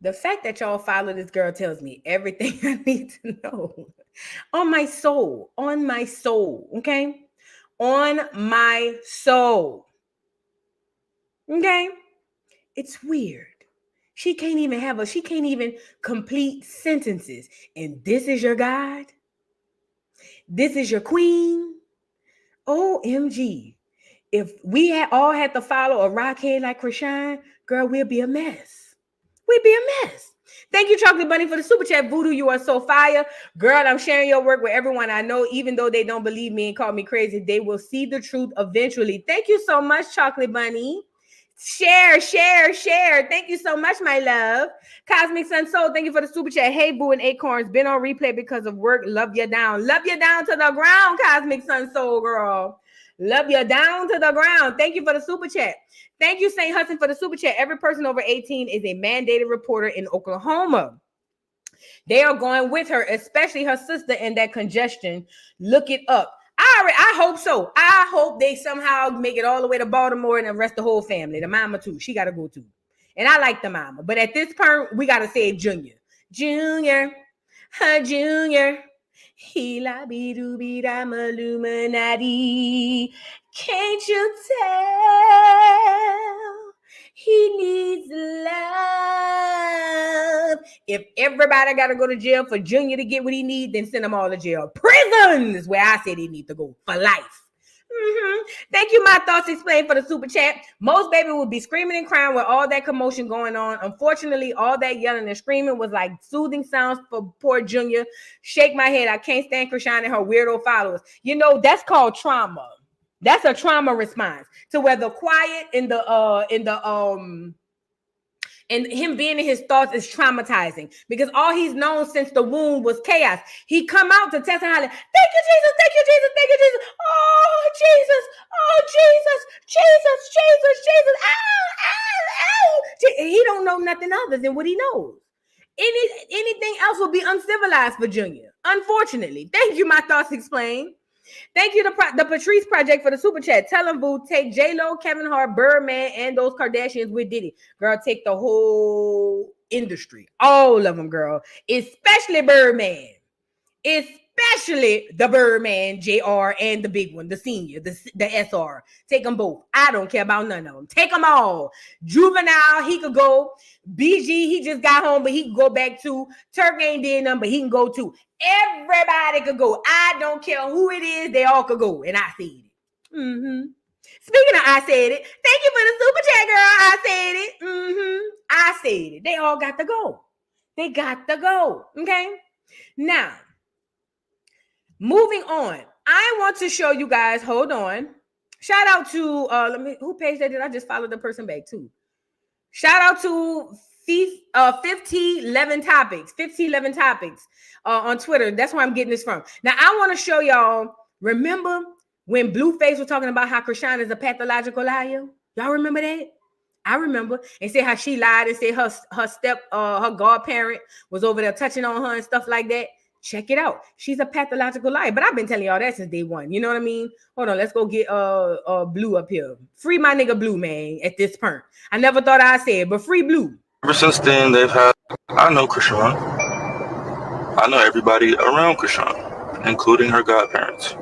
Speaker 1: The fact that y'all follow this girl tells me everything I need to know. On my soul, okay? On my soul. Okay? It's weird. She can't even complete sentences. And this is your God? This is your queen? OMG. If we all had to follow a rockhead like Chrisean, girl, we'll be a mess. we'd be a mess. Thank you, Chocolate Bunny, for the super chat. Voodoo, you are so fire. Girl, I'm sharing your work with everyone I know. Even though they don't believe me and call me crazy, they will see the truth eventually. Thank you so much, Chocolate Bunny. Share. Thank you so much, my love. Cosmic Sun Soul, thank you for the super chat. Hey, Boo and Acorns, been on replay because of work. Love you down. Love you down to the ground, Cosmic Sun Soul, girl. Love you down to the ground. Thank you for the super chat. Thank you, St. Hudson, for the super chat. Every person over 18 is a mandated reporter in Oklahoma. They are going with her, especially her sister in that congestion. Look it up. I hope so. I hope they somehow make it all the way to Baltimore and arrest the whole family. The mama too. She got to go too. And I like the mama. But at this point, we got to say Junior. Junior. Hila bidu bidam Illuminati. Can't you tell? He needs love. If everybody got to go to jail for Junior to get what he needs, then send them all to jail. Prison is where I said he needs to go for life. Thank you, My Thoughts Explained, for the super chat. Most baby would be screaming and crying with all that commotion going on. Unfortunately, all that yelling and screaming was like soothing sounds for poor Junior. Shake my head. I can't stand Chrisean and her weirdo followers. You know, that's called trauma. That's a trauma response to where the quiet and him being in his thoughts is traumatizing because all he's known since the womb was chaos. He come out to test and holler, thank you, Jesus, thank you, Jesus, thank you, Jesus. Oh, Jesus, Jesus. Ow. He don't know nothing other than what he knows. Anything else will be uncivilized for Junior, unfortunately. Thank you, My Thoughts Explained. Thank you, the Patrice Project, for the super chat. Tell them, boo, take J-Lo, Kevin Hart, Birdman, and those Kardashians with Diddy. Girl, take the whole industry. All of them, girl. Especially Birdman. Especially the Birdman, JR, and the big one, the senior, the SR. Take them both. I don't care about none of them. Take them all. Juvenile, he could go. BG, he just got home, but he can go back too. Turk ain't did nothing, but he can go too. Everybody could go. I don't care who it is. They all could go. And I said it. Speaking of I said it, thank you for the super chat, girl. I said it. I said it. They all got to go. They got to go. Okay? Now, moving on. I want to show you guys. Hold on. Shout out to, who page that did? I just followed the person back too. Shout out to 1511 Topics on Twitter. That's where I'm getting this from. Now, I want to show y'all, remember when Blueface was talking about how Chrisean is a pathological liar? Y'all remember that? I remember. And said how she lied and said her godparent was over there touching on her and stuff like that. Check it out. She's a pathological liar. But I've been telling y'all that since day one. You know what I mean? Hold on. Let's go get Blue up here. Free my nigga Blue, man, at this point. I never thought I'd say it, but free Blue.
Speaker 5: Ever since then, I know Chrisean. I know everybody around Chrisean, including her godparents.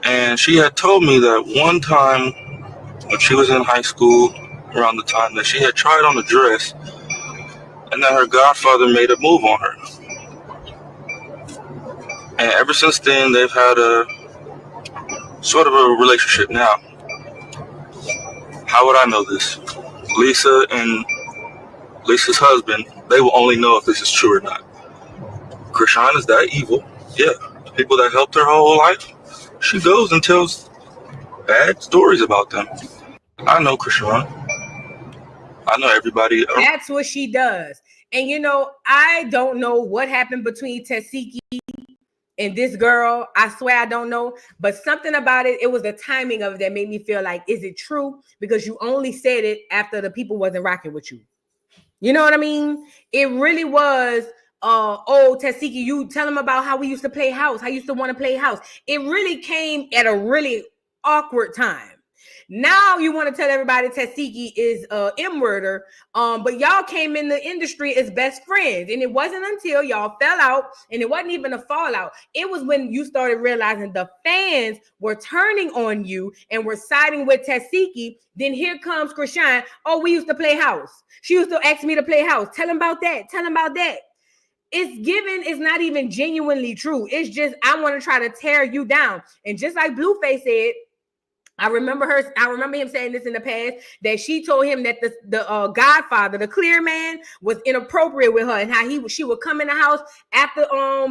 Speaker 5: And she had told me that one time when she was in high school, around the time that she had tried on a dress, and that her godfather made a move on her. And ever since then, they've had a sort of a relationship now. How would I know this? Lisa and Lisa's husband, they will only know if this is true or not. Chrisean is that evil. Yeah, people that helped her whole life, she goes and tells bad stories about them. I know Chrisean. I know everybody.
Speaker 1: That's what she does. And you know, I don't know what happened between Tasiki and this girl. I swear I don't know. But something about it, it was the timing of it that made me feel like, is it true? Because you only said it after the people wasn't rocking with you. You know what I mean? It really was, Tasiki, you tell them about how we used to play house. How I used to want to play house. It really came at a really awkward time. Now you want to tell everybody Tasiki is M-worder, but y'all came in the industry as best friends, and it wasn't until y'all fell out, and it wasn't even a fallout. It was when you started realizing the fans were turning on you and were siding with Tasiki. Then here comes Chrisean. Oh, we used to play house. She used to ask me to play house. Tell him about that. Tell him about that. It's given, it's not even genuinely true. It's just, I want to try to tear you down. And just like Blueface said, I remember him saying this in the past, that she told him that the Godfather, the clear man, was inappropriate with her, and how she would come in the house after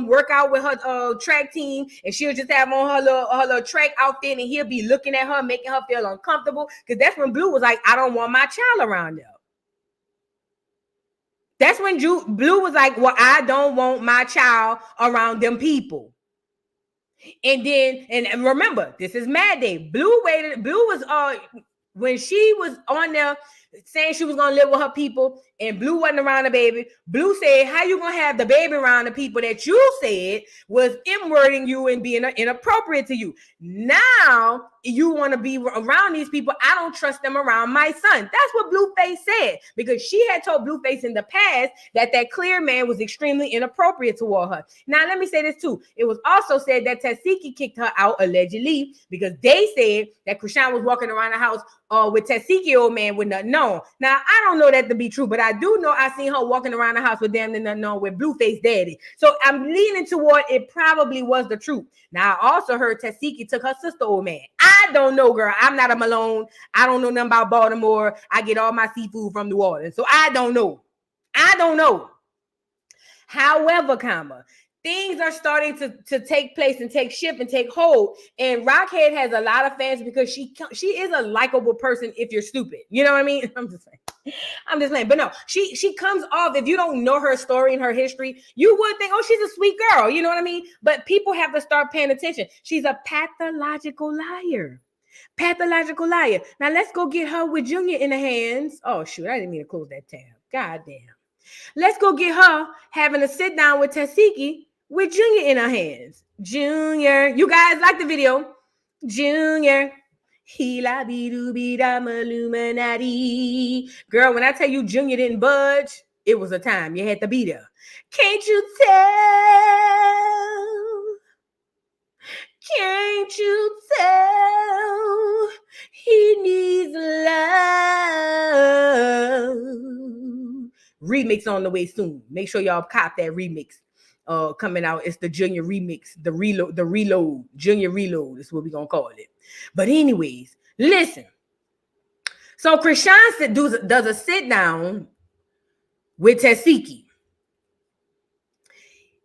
Speaker 1: work out with her track team, and she'll just have on her little track outfit, and he'll be looking at her, making her feel uncomfortable. Because that's when Blue was like, I don't want my child around there. That's when Blue was like, well, I don't want my child around them people. And then, and remember, this is Mad Day. Blue was when she was on there saying she was gonna live with her people, and Blue wasn't around the baby. Blue said, how you gonna have the baby around the people that you said was inwarding you and being inappropriate to you? Now you want to be around these people. I don't trust them around my son. That's what Blueface said, because she had told Blueface in the past that clear man was extremely inappropriate toward her. Now, let me say this too. It was also said that Tasiki kicked her out, allegedly, because they said that Chrisean was walking around the house with Tasiki, old man, with nothing known. Now, I don't know that to be true, but I do know I seen her walking around the house with damn nothing known with Blueface daddy. So I'm leaning toward it probably was the truth. Now, I also heard Tasiki took her sister, old man. I don't know, girl. I'm not a Malone. I don't know nothing about Baltimore. I get all my seafood from New Orleans. So I don't know. However, things are starting to take place and take shape and take hold. And Rockhead has a lot of fans because she is a likable person if you're stupid. You know what I mean? I'm just saying. But no, she comes off, if you don't know her story and her history, you would think, oh, she's a sweet girl. You know what I mean? But people have to start paying attention. She's a pathological liar. Now let's go get her with Junior in the hands. Oh, shoot. I didn't mean to close that tab. God damn. Let's go get her having a sit down with Tasiki with Junior in her hands. Junior, you guys like the video? Junior, Hila bidu bidam Illuminati. Girl, when I tell you Junior didn't budge, it was a time. You had to be there. Can't you tell? Can't you tell? He needs love. Remix on the way soon. Make sure y'all cop that remix. Coming out. It's the Junior remix, the reload, Junior reload is what we're gonna call it. But anyways, listen. So Chrisean does a sit down with Tasiki.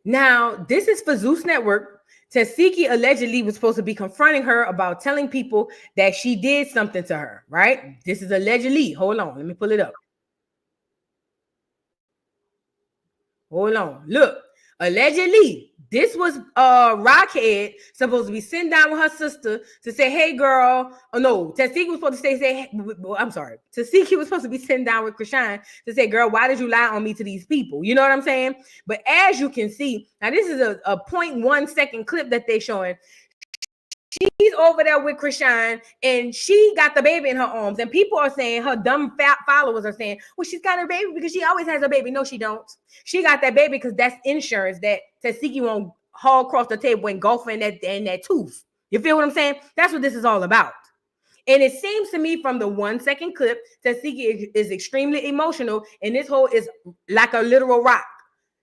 Speaker 1: Now, this is for Zeus Network. Tasiki allegedly was supposed to be confronting her about telling people that she did something to her, right? This is allegedly. Hold on, let me pull it up. Hold on. Look, allegedly, this was Rockhead supposed to be sitting down with her sister to say, hey, girl. Oh, no, Tasiki was supposed to say, I'm sorry. Tasiki was supposed to be sitting down with Chrisean to say, girl, why did you lie on me to these people? You know what I'm saying? But as you can see, now this is a 0.1 second clip that they're showing. She's over there with Chrisean, and she got the baby in her arms. And people are saying, her dumb fat followers are saying, well, she's got her baby because she always has her baby. No, she don't. She got that baby because that's insurance that Tasiki won't haul across the table and golf in that tooth. You feel what I'm saying? That's what this is all about. And it seems to me from the 1 second clip, Tasiki is extremely emotional, and this whole is like a literal rock.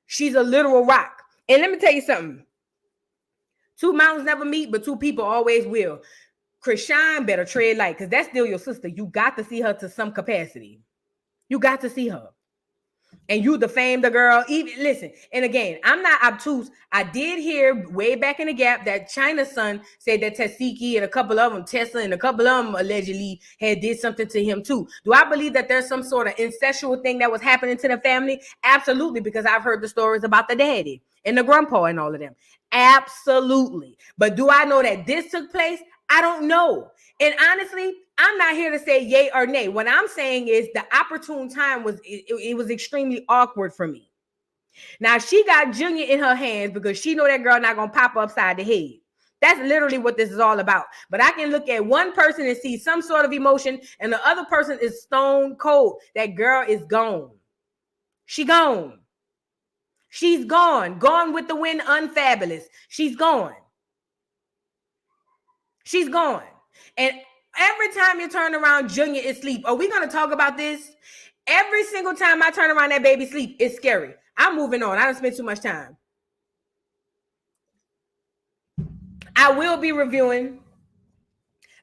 Speaker 1: She's a literal rock. And let me tell you something. Two mountains never meet, but two people always will. Chrisean better tread light, because that's still your sister. You got to see her to some capacity. You got to see her. And you defame the girl. Even listen, and again, I'm not obtuse. I did hear way back in the gap that China's son said that Tasiki and a couple of them, Tessa and a couple of them allegedly had did something to him too. Do I believe that there's some sort of incestual thing that was happening to the family? Absolutely, because I've heard the stories about the daddy and the grandpa and all of them. Absolutely. But do I know that this took place? I don't know. And honestly, I'm not here to say yay or nay. What I'm saying is the opportune time was, it was extremely awkward for me. Now, she got Junior in her hands because she know that girl not going to pop upside the head. That's literally what this is all about. But I can look at one person and see some sort of emotion, and the other person is stone cold. That girl is gone. She gone. She's gone. Gone with the wind, unfabulous. She's gone. She's gone. And every time you turn around, Junior is asleep. Are we going to talk about this? Every single time I turn around, that baby sleep. It's scary. I'm moving on. I don't spend too much time. I will be reviewing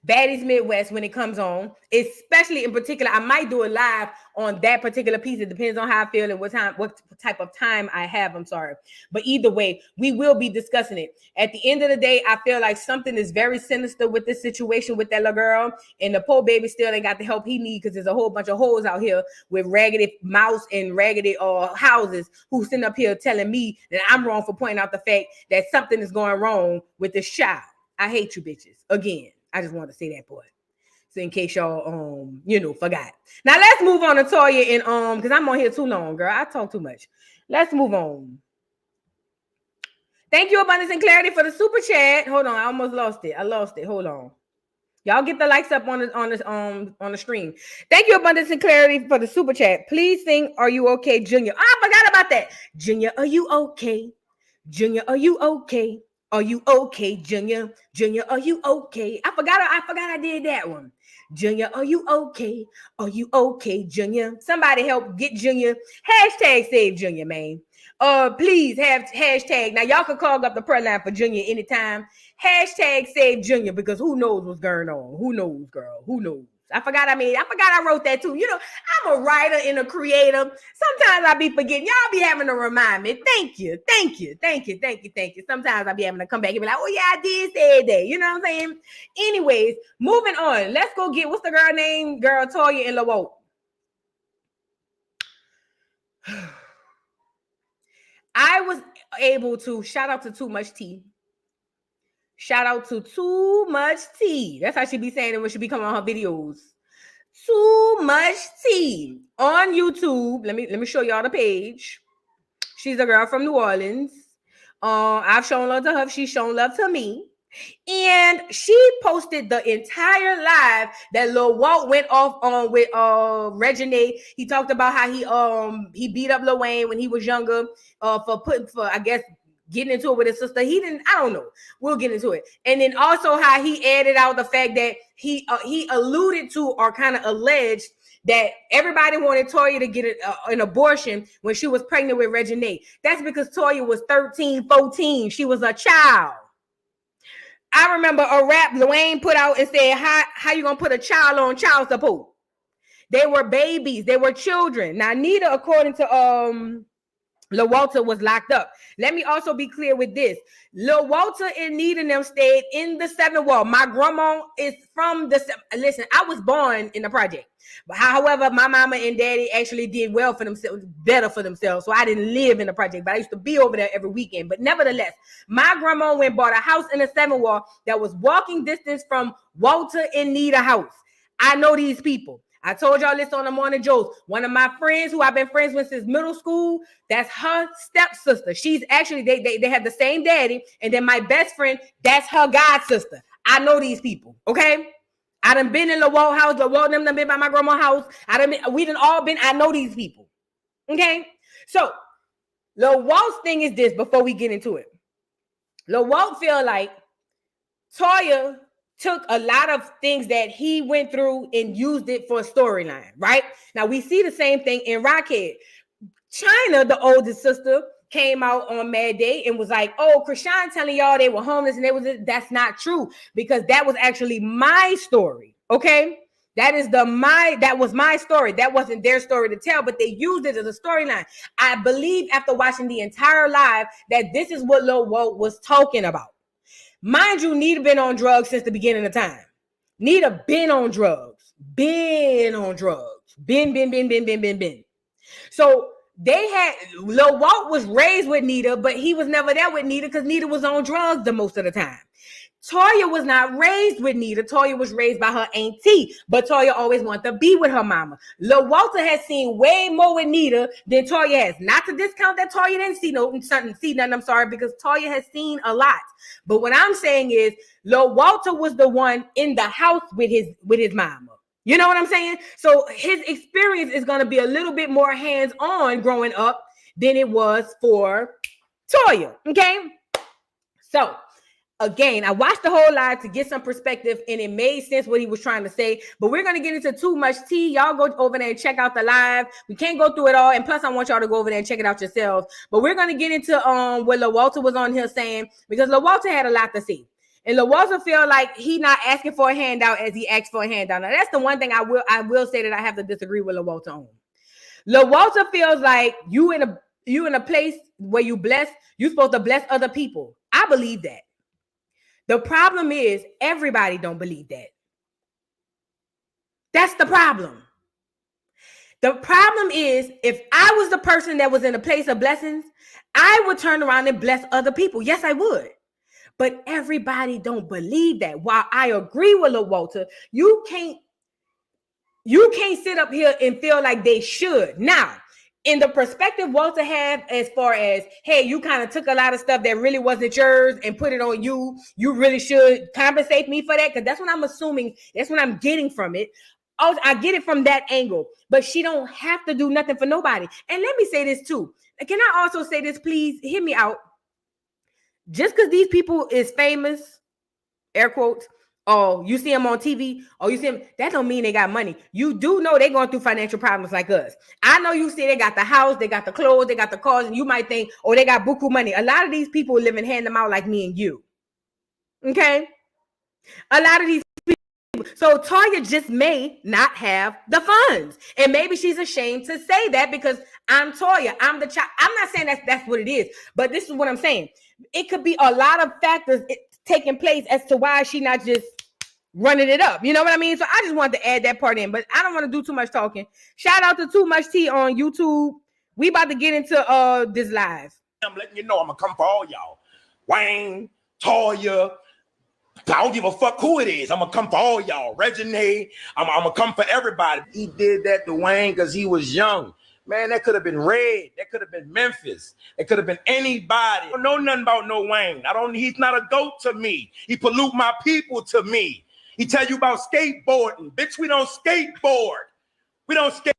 Speaker 1: Baddies Midwest when it comes on, especially in particular. I might do a live on that particular piece. It depends on how I feel and what type of time I have. I'm sorry. But either way, we will be discussing it. At the end of the day, I feel like something is very sinister with this situation with that little girl. And the poor baby still ain't got the help he needs because there's a whole bunch of hoes out here with raggedy mouths and raggedy houses who sitting up here telling me that I'm wrong for pointing out the fact that something is going wrong with this child. I hate you bitches. Again. I just want to say that part. So in case y'all forgot. Now let's move on to Toya and because I'm on here too long, girl. I talk too much. Let's move on. Thank you, Abundance and Clarity, for the super chat. Hold on, I almost lost it. I lost it. Hold on. Y'all get the likes up on the stream. Thank you, Abundance and Clarity, for the super chat. Please sing "Are You Okay, Junior?" Oh, I forgot about that. Junior, are you okay? Junior, are you okay? Are you okay, Junior? Junior, are you okay? I forgot I did that one. Junior, are you okay? Are you okay, Junior? Somebody help get Junior. Hashtag save Junior, man. Please have hashtag. Now y'all can call up the prayer line for Junior anytime. Hashtag save Junior, because who knows what's going on? Who knows, girl? Who knows? I forgot I wrote that too. You know, I'm a writer and a creator. Sometimes I be forgetting. Y'all be having to remind me. Thank you. Sometimes I be having to come back and be like, oh yeah, I did say that. You know what I'm saying? Anyways, moving on. Let's go get, what's the girl name? Girl, Toya and Lil Walter. I was able to shout out to Too Much Tea. Shout out to Too Much Tea. That's how she be saying it when she be coming on her videos. Too Much Tea on YouTube. Let me show y'all the page. She's a girl from New Orleans. I've shown love to her. She's shown love to me. And she posted the entire live that Lil Walt went off on with Reginae. He talked about how he beat up Lil Wayne when he was younger for I guess getting into it with his sister. I don't know. We'll get into it. And then also how he added out the fact that he alluded to or kind of alleged that everybody wanted Toya to get an abortion when she was pregnant with Reginae. That's because Toya was 13, 14. She was a child. I remember a rap Lil Wayne put out and said, how you gonna put a child on child support? They were babies. They were children. Now, Nita, according to Lil Walter, was locked up. Let me also be clear with this. Lil Walter and Nita and them stayed in the 7th wall. My grandma is from listen, I was born in the project. But however, my mama and daddy actually did well for themselves, better for themselves. So I didn't live in the project, but I used to be over there every weekend. But nevertheless, my grandma went and bought a house in the 7th wall that was walking distance from Walter and Nita house. I know these people. I told y'all this on the Morning Joes. One of my friends who I've been friends with since middle school, that's her stepsister. She's actually, they have the same daddy. And then my best friend, that's her god sister. I know these people, okay? I done been in Lil Walt house. Lil Walt and them done been by my grandma's house. We done all been, I know these people, okay? So, Lil Walt's thing is this before we get into it. Lil Walt feel like Toya took a lot of things that he went through and used it for a storyline, right? Now, we see the same thing in Rockhead. China, the oldest sister, came out on Mad Day and was like, oh, Chrisean telling y'all they were homeless and that's not true, because that was actually my story, okay? That was my story. That wasn't their story to tell, but they used it as a storyline. I believe after watching the entire live that this is what Lil Walt was talking about. Mind you, Nita been on drugs since the beginning of time. Nita been on drugs. Been. So Lil Walt was raised with Nita, but he was never there with Nita because Nita was on drugs the most of the time. Toya was not raised with Nita. Toya was raised by her auntie, but Toya always wanted to be with her mama. Lil Walter has seen way more with Nita than Toya has. Not to discount that Toya didn't see nothing. I'm sorry, because Toya has seen a lot. But what I'm saying is, Lil Walter was the one in the house with his mama. You know what I'm saying? So his experience is going to be a little bit more hands-on growing up than it was for Toya. Okay, so. Again, I watched the whole live to get some perspective, and it made sense what he was trying to say. But we're going to get into Too Much Tea. Y'all go over there and check out the live. We can't go through it all. And plus, I want y'all to go over there and check it out yourselves. But we're going to get into what Lil Walter was on here saying, because Lil Walter had a lot to say. And Lil Walter feel like he not asking for a handout as he asked for a handout. Now that's the one thing I will say that I have to disagree with Lil Walter on. Lil Walter feels like you in a place where you supposed to bless other people. I believe that. The problem is everybody don't believe that. That's the problem. The problem is if I was the person that was in a place of blessings, I would turn around and bless other people. Yes, I would. But everybody don't believe that. While I agree with Lil Walter, you can't sit up here and feel like they should. Now, in the perspective Walter have as far as, hey, you kind of took a lot of stuff that really wasn't yours and put it on you. You really should compensate me for that, because that's what I'm assuming. That's what I'm getting from it. I get it from that angle, but she don't have to do nothing for nobody. And let me say this too. Can I also say this, please? Hear me out. Just because these people is famous, air quotes, or you see them on TV, or you see them, that don't mean they got money. You do know they're going through financial problems like us. I know you see they got the house, they got the clothes, they got the cars, and you might think, oh, they got buku money. A lot of these people live and hand them out like me and you. Okay? A lot of these people. So Toya just may not have the funds. And maybe she's ashamed to say that because I'm Toya. I'm the child. I'm not saying that's what it is, but this is what I'm saying. It could be a lot of factors taking place as to why she not just running it up. You know what I mean? So I just wanted to add that part in, but I don't want to do too much talking. Shout out to Too Much Tea on YouTube. We about to get into this live.
Speaker 6: I'm letting you know I'm gonna come for all y'all. Wayne, Toya. I don't give a fuck who it is. I'm gonna come for all y'all. Reginae, I'm gonna come for everybody. He did that to Wayne because he was young. Man, that could have been Red. That could have been Memphis. It could have been anybody. I don't know nothing about no Wayne. He's not a goat to me. He pollute my people to me. He tell you about skateboarding. Bitch, we don't skateboard. We don't skate.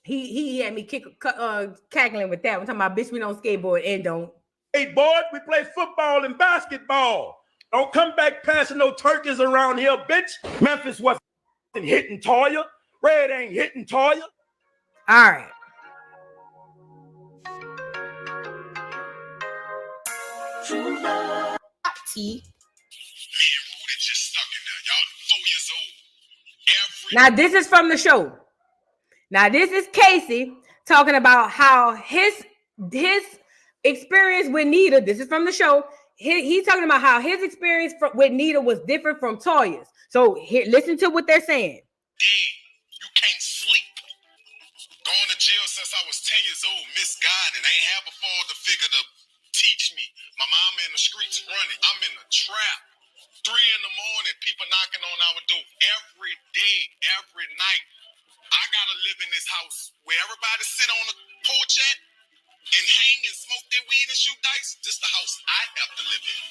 Speaker 1: He had me cackling with that. We're talking about bitch, we don't skateboard and don't.
Speaker 6: Skateboard, we play football and basketball. Don't come back passing no turkeys around here, bitch. Memphis wasn't hitting Toya. Red ain't hitting Toya.
Speaker 1: All right. Now this is from the show. Now this is Casey talking about how his experience with Nita. This is from the show. He's talking about how his experience with Nita was different from Toya's. So here, listen to what they're saying.
Speaker 7: You can't sleep. Going to jail since I was 10 years old, misguided. I ain't have a father figure to teach me. My mama in the streets running. I'm in the trap. 3 a.m, people knocking on our door every day, every night. I gotta live in this house where everybody sit on the porch at and hang and smoke their weed and shoot dice. This the house I have to live in.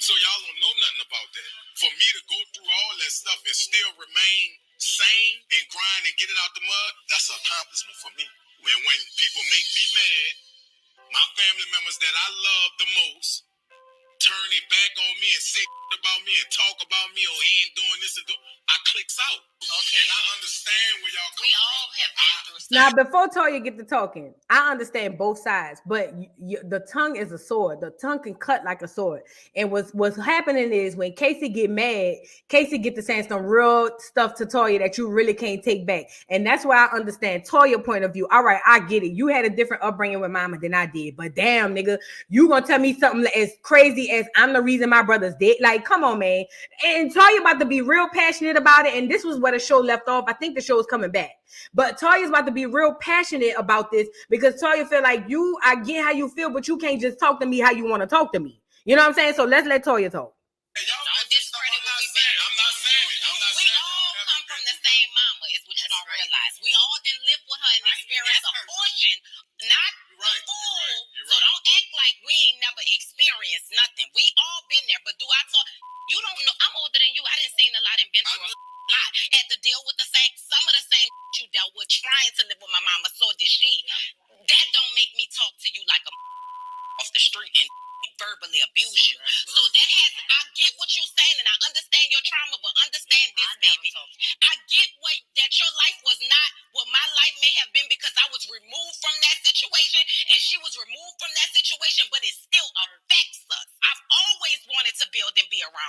Speaker 7: So y'all don't know nothing about that. For me to go through all that stuff and still remain sane and grind and get it out the mud, that's an accomplishment for me. When people make me mad, my family members that I love the most turn it back on me and say about me and talk about me, or he ain't doing this and I clicks out. Okay. And I understand where y'all come from. We all have been through stuff.
Speaker 1: Now, before Toya get to talking, I understand both sides, but the tongue is a sword. The tongue can cut like a sword. And what's happening is when Casey get mad, Casey get to saying some real stuff to Toya that you really can't take back. And that's why I understand Toya's point of view. All right, I get it. You had a different upbringing with mama than I did. But damn, nigga, you gonna tell me something as crazy as I'm the reason my brother's dead? Like, come on, man. And Toya about to be real passionate about it. And this was where the show left off. I think the show is coming back. But Toya's about to be real passionate about this because Toya feel like I get how you feel, but you can't just talk to me how you want to talk to me. You know what I'm saying? So let's let Toya talk.
Speaker 7: Hey, don't discredit what we've been. I'm not saying it. We all come from the same mama, is what you don't realize. We all didn't live with her and experience a portion, not the full. So don't act like we ain't never experienced nothing. We all been there, but do I talk? You don't know. I'm older than you. I didn't seen a lot and been through a lot. Had to deal with some of the same you dealt with trying to live with my mama. So did she. That don't make me talk to you like a off the street and verbally abuse you. So I get what you're saying, and I understand your trauma, but understand this, baby. I get that your life was not what my life may have been because I was removed from that situation, and she was removed from that situation, but it still affects us. I've always wanted to build and be around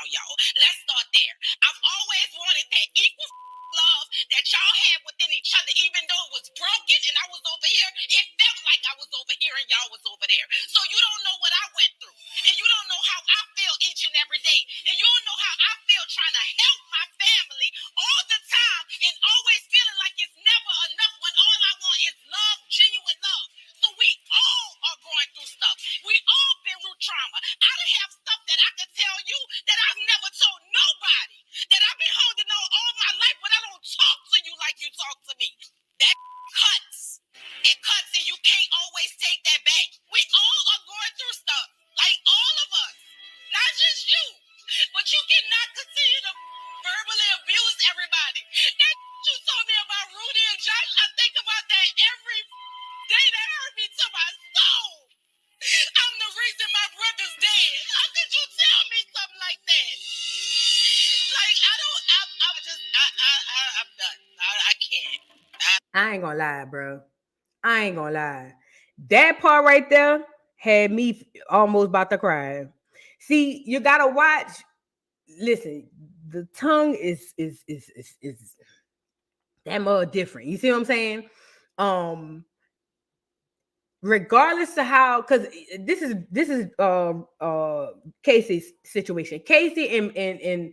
Speaker 1: I ain't gonna lie, bro. I ain't gonna lie. That part right there had me almost about to cry. See, you gotta watch. Listen, the tongue is that much different. You see what I'm saying? Regardless of how, because this is Casey's situation. Casey and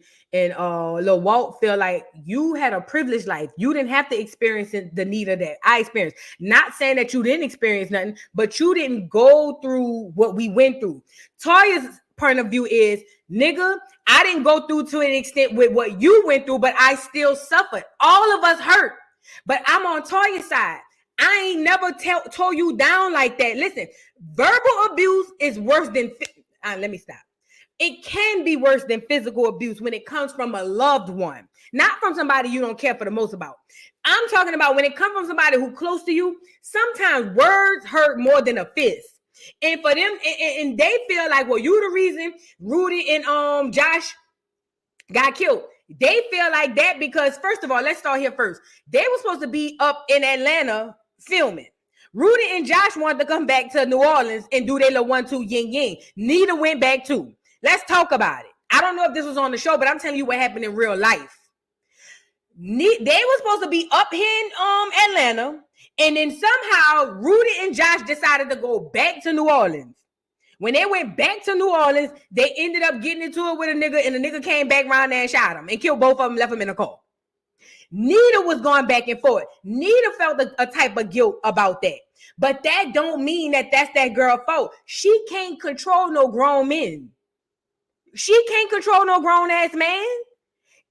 Speaker 1: Lil Walt feel like you had a privileged life. You didn't have to experience the need of that I experienced. Not saying that you didn't experience nothing, but you didn't go through what we went through. Toya's point of view is, nigga, I didn't go through to an extent with what you went through, but I still suffered. All of us hurt, but I'm on Toya's side. I ain't never tore you down like that. Listen, verbal abuse is worse than, let me stop. It can be worse than physical abuse when it comes from a loved one, not from somebody you don't care for the most about. I'm talking about when it comes from somebody who's close to you. Sometimes words hurt more than a fist. And for them, and they feel like, well, you the reason Rudy and Josh got killed. They feel like that because, first of all, let's start here first. They were supposed to be up in Atlanta filming. Rudy and Josh wanted to come back to New Orleans and do their little 1-2 yin-yang. Neither went back too. Let's talk about it. I don't know if this was on the show, but I'm telling you what happened in real life. They were supposed to be up here in Atlanta, and then somehow Rudy and Josh decided to go back to New Orleans. When they went back to New Orleans, they ended up getting into it with a nigga, and the nigga came back around there and shot him and killed both of them, left them in a car. Neither was going back and forth. Neither felt a type of guilt about that. But that don't mean that that's that girl's fault. She can't control no grown men. She can't control no grown ass man.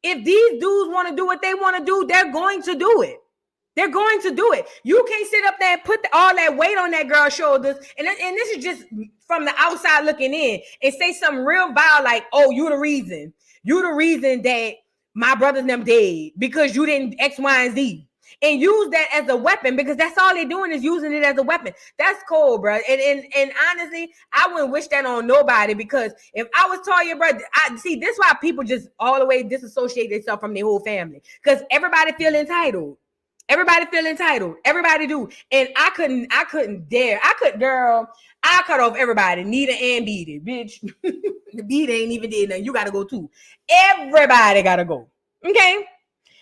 Speaker 1: If these dudes want to do what they want to do, they're going to do it. They're going to do it. You can't sit up there and put all that weight on that girl's shoulders. And this is just from the outside looking in, and say something real vile like, oh, you the reason. You the reason that my brothers them dead because you didn't X, Y, and Z. And use that as a weapon, because that's all they're doing is using it as a weapon. That's cool, bro. And honestly, I wouldn't wish that on nobody, because if I was Toya, bro, I see this why people just all the way disassociate themselves from their whole family, because everybody feel entitled. Everybody feel entitled. Everybody do. And I couldn't dare. I cut off everybody. Nita and Beatty, bitch. The Beatty ain't even did nothing. You gotta go too. Everybody gotta go. Okay?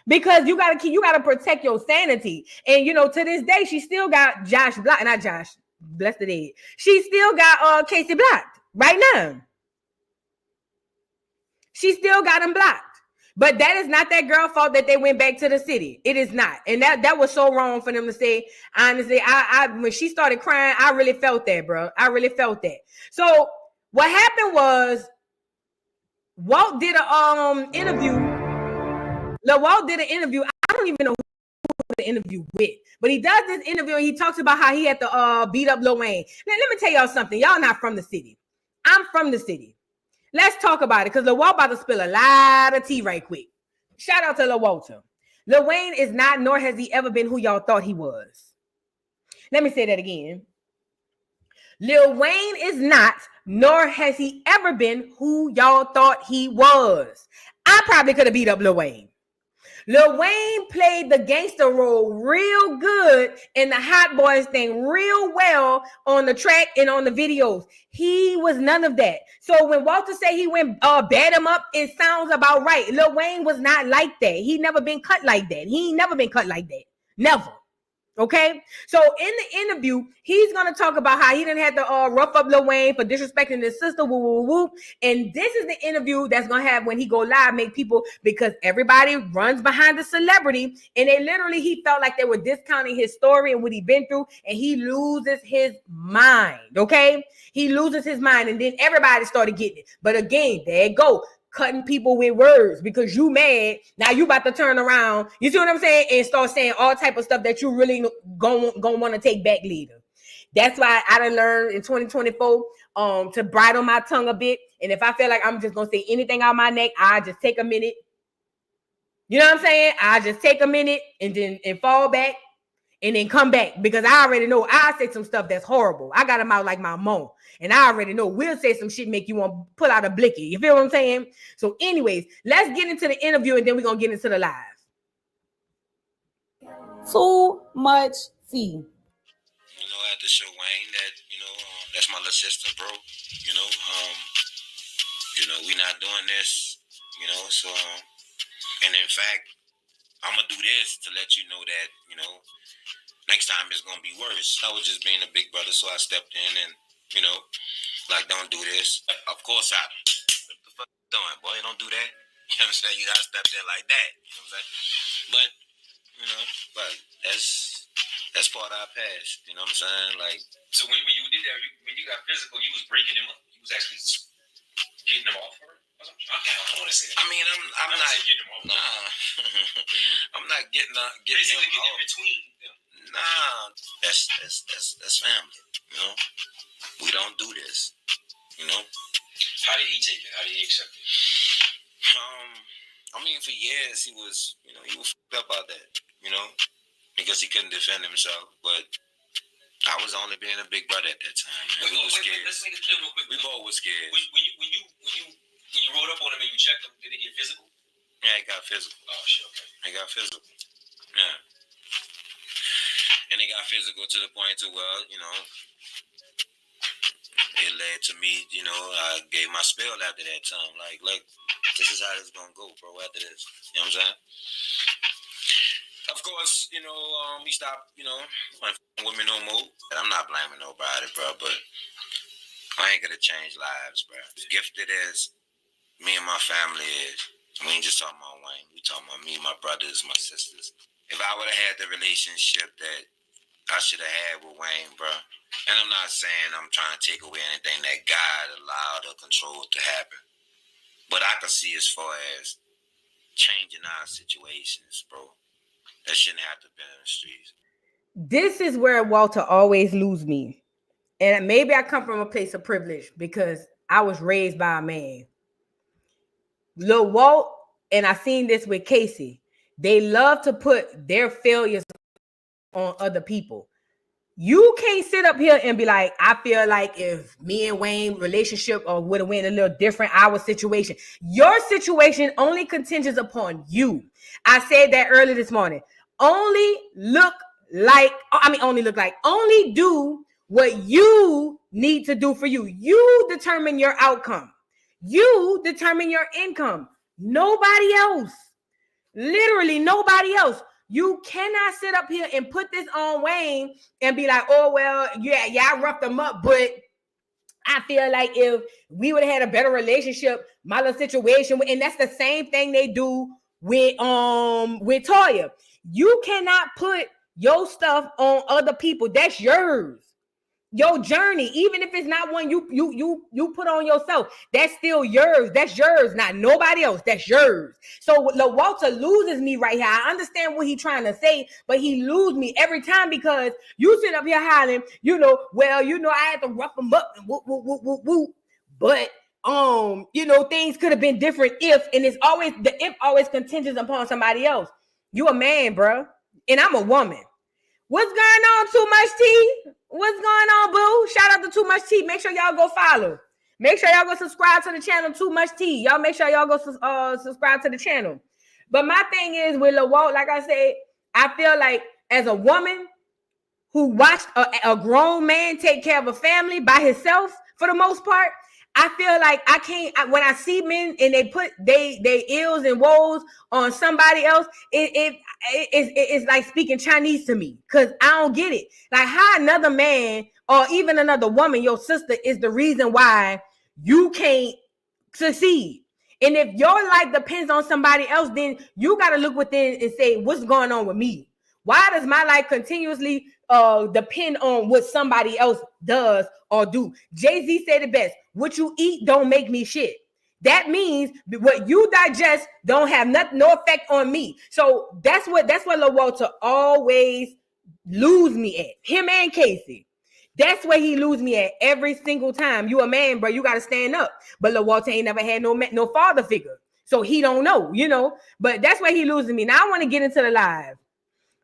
Speaker 1: Because you gotta protect your sanity. And to this day, she still got Josh blocked. Not Josh, bless the dead. She still got Casey blocked right now. She still got him blocked. But that is not that girl's fault that they went back to the city. It is not. And that was so wrong for them to say. Honestly, I when she started crying, I really felt that, bro. I really felt that. So what happened was Walt did an interview. Walt did an interview. I don't even know who the interview with, but he does this interview and he talks about how he had to beat up Lil Wayne. Now, let me tell y'all something. Y'all not from the city. I'm from the city. Let's talk about it, because Lil Walt about to spill a lot of tea right quick. Shout out to Lil Walter. Lil Wayne is not, nor has he ever been, who y'all thought he was. Let me say that again. Lil Wayne is not, nor has he ever been, who y'all thought he was. I probably could have beat up Lil Wayne. Lil Wayne played the gangster role real good and the Hot Boys thing real well on the track and on the videos. He was none of that. So when Walter said he went bad him up, it sounds about right. Lil Wayne was not like that. He never been cut like that. He ain't never been cut like that. Never. Okay, so in the interview, he's gonna talk about how he didn't have to rough up Lil Wayne for disrespecting his sister, woo, woo, woo. And this is the interview that's gonna have, when he go live, make people, because everybody runs behind the celebrity, and he felt like they were discounting his story and what he been through, and he loses his mind. Okay, he loses his mind, and then everybody started getting it. But again, there you go. Cutting people with words because you mad. Now you about to turn around. You see what I'm saying? And start saying all type of stuff that you really gonna want to take back later. That's why I done learned in 2024 to bridle my tongue a bit. And if I feel like I'm just gonna say anything out my neck, I just take a minute. You know what I'm saying? I just take a minute and then fall back and then come back, because I already know I say some stuff that's horrible. I got them out like my mom. And I already know we'll say some shit make you want to pull out a blicky. You feel what I'm saying? So anyways, let's get into the interview and then we're going to get into the live. Too much tea.
Speaker 8: You know, I had to show Wayne that, that's my little sister, bro. We not doing this, so, and in fact, I'm going to do this to let you know that, next time it's going to be worse. I was just being a big brother, so I stepped in and, don't do this. Of course, what the fuck you doing, boy? Don't do that. You know what I'm saying? You got to step in like that. You know what I'm saying? But, that's part of our past. You know what I'm saying? So when you did that, when you got physical, you was breaking him up. You was actually getting him off for it. I don't want to say that. I mean, I'm not getting him off. Nah, I'm not getting him off. In between them. Nah, that's family. We don't do this. How did he take it? How did he accept it? For years he was fucked up about that. Because he couldn't defend himself. But I was only being a big brother at that time. We were scared. Let's make it clear real quick. We both were scared. When you rolled up on him and you checked him, did he get physical? Yeah, he got physical. Oh, shit, okay. He got physical. Yeah. And he got physical to the point to where, it led to me, I gave my spell after that time. Look, this is how this is going to go, bro, after this. You know what I'm saying? Of course, he stopped, with me no more. I'm not blaming nobody, bro, but I ain't going to change lives, bro. As gifted as me and my family is, we ain't just talking about Wayne. We talking about me, my brothers, my sisters. If I would have had the relationship that I should have had with Wayne, bro, and I'm not saying I'm trying to take away anything that God allowed or controlled to happen, but I can see as far as changing our situations, bro. That shouldn't have to be in the streets.
Speaker 1: This is where Walter always lose me. And maybe I come from a place of privilege because I was raised by a man. Lil Walt, and I seen this with Casey, they love to put their failures on other people. You can't sit up here and be like, I feel like if me and Wayne relationship or would have went a little different, our situation. Your situation only contingents upon you. I said that earlier this morning. Only do what you need to do for you. You determine your outcome. You determine your income. Nobody else. Literally nobody else. You cannot sit up here and put this on Wayne and be like, oh, well, yeah, I roughed them up, but I feel like if we would have had a better relationship, my little situation, and that's the same thing they do with Toya. You cannot put your stuff on other people. That's yours. Your journey, even if it's not one you put on yourself, that's still yours. That's yours, not nobody else. That's yours. So Lil Walter loses me right here. I understand what he's trying to say, but he loses me every time because you sit up here hollering, I had to rough him up and whoop. But things could have been different if, and it's always the if always contingent upon somebody else. You a man, bro, and I'm a woman. What's going on, Too Much Tea? What's going on, boo? Shout out to Too Much Tea. Make sure y'all go follow. Make sure y'all go subscribe to the channel, Too Much Tea. Y'all make sure y'all go subscribe to the channel. But my thing is with Lil Walt, like I said, I feel like as a woman who watched a grown man take care of a family by himself for the most part, I feel like I can't, when I see men and they put they ills and woes on somebody else, it's like speaking Chinese to me because I don't get it. Like how another man or even another woman, your sister, is the reason why you can't succeed. And if your life depends on somebody else, then you got to look within and say, what's going on with me? Why does my life continuously depend on what somebody else does or do? Jay-Z said it best. What you eat don't make me shit. That means what you digest don't have no effect on me. So that's what Lil Walter always lose me at. Him and Casey. That's where he lose me at every single time. You a man, bro. You got to stand up. But Lil Walter ain't never had no father figure. So he don't know, But that's where he losing me. Now I want to get into the live.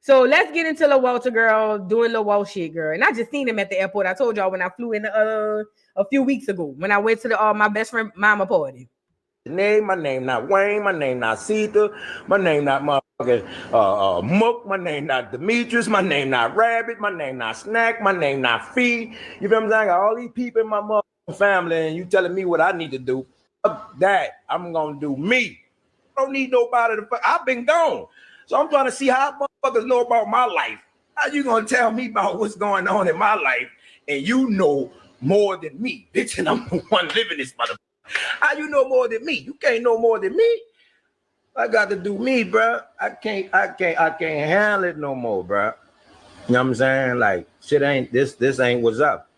Speaker 1: So let's get into Lil Walter, girl, doing Lil Walt shit, girl. And I just seen him at the airport. I told y'all when I flew in a few weeks ago when I went to my best friend mama party.
Speaker 9: My name not Wayne. My name not Cedar. My name not Mook, my name not Demetrius, my name not Rabbit, my name not Snack, my name not Fee. You feel what I'm saying? I got all these people in my motherfucking family, and you telling me what I need to do. Fuck that. I'm gonna do me. I don't need nobody to fuck. I've been gone. So I'm trying to see how motherfuckers know about my life. How you gonna tell me about what's going on in my life, and you know more than me, bitch, and I'm the one living this motherfucker. How you know more than me? You can't know more than me. I got to do me, bro. I can't handle it no more, bro. You know what I'm saying? Like, shit ain't this ain't what's up.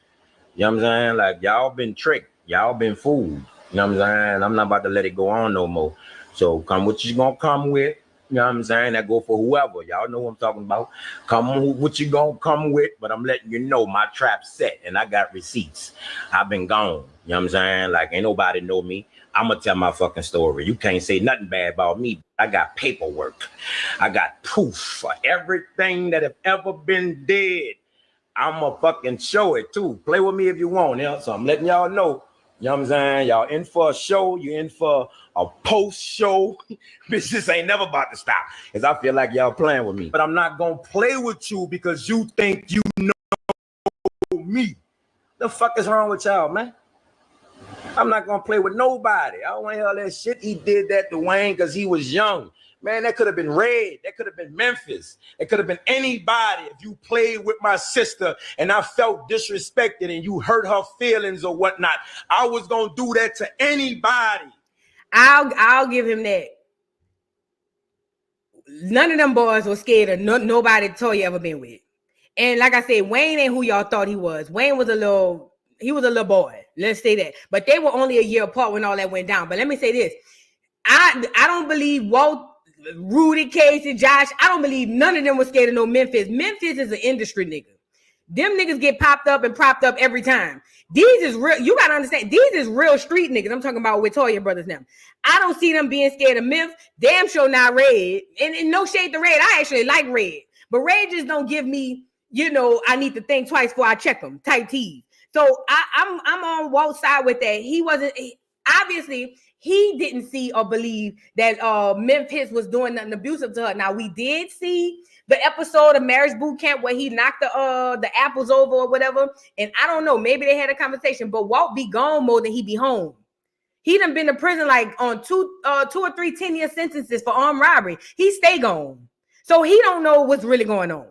Speaker 9: You know what I'm saying? Like, y'all been tricked. Y'all been fooled. You know what I'm saying? I'm not about to let it go on no more. So come what you gonna come with. You know what I'm saying? That go for whoever. Y'all know what I'm talking about. Come on, what you gonna come with, but I'm letting you know my trap's set and I got receipts. I've been gone. You know what I'm saying? Like, ain't nobody know me. I'm gonna tell my fucking story. You can't say nothing bad about me. I got paperwork. I got proof for everything that have ever been dead. I'ma fucking show it too. Play with me if you want. You know? So I'm letting y'all know. You know what I'm saying? Y'all in for a show. You in for a post show. Bitch, this ain't never about to stop. Because I feel like y'all playing with me. But I'm not going to play with you because you think you know me. The fuck is wrong with y'all, man? I'm not going to play with nobody. I don't want to hear all that shit. He did that to Wayne because he was young. Man, that could have been Red. That could have been Memphis. It could have been anybody if you played with my sister and I felt disrespected and you hurt her feelings or whatnot. I was going to do that to anybody.
Speaker 1: I'll give him that. None of them boys were scared of nobody Toya ever been with. And like I said, Wayne ain't who y'all thought he was. Wayne was a little boy. Let's say that. But they were only a year apart when all that went down. But let me say this. I don't believe Walt, Rudy, Casey, Josh. I don't believe none of them was scared of no Memphis. Memphis is an industry nigga. Them niggas get popped up and propped up every time. These is real. You gotta understand. These is real street niggas. I'm talking about with Toya brothers now. I don't see them being scared of Memphis. Damn sure not Red. And no shade to Red. I actually like Red. But Red just don't give me, I need to think twice before I check them. Tight teeth. So I'm on Walt's side with that. He wasn't obviously. He didn't see or believe that Memphis was doing nothing abusive to her. Now, we did see the episode of Marriage Boot Camp where he knocked the apples over or whatever. And I don't know, maybe they had a conversation, but Walt be gone more than he be home. He done been to prison like on two or three 10-year sentences for armed robbery. He stay gone. So he don't know what's really going on.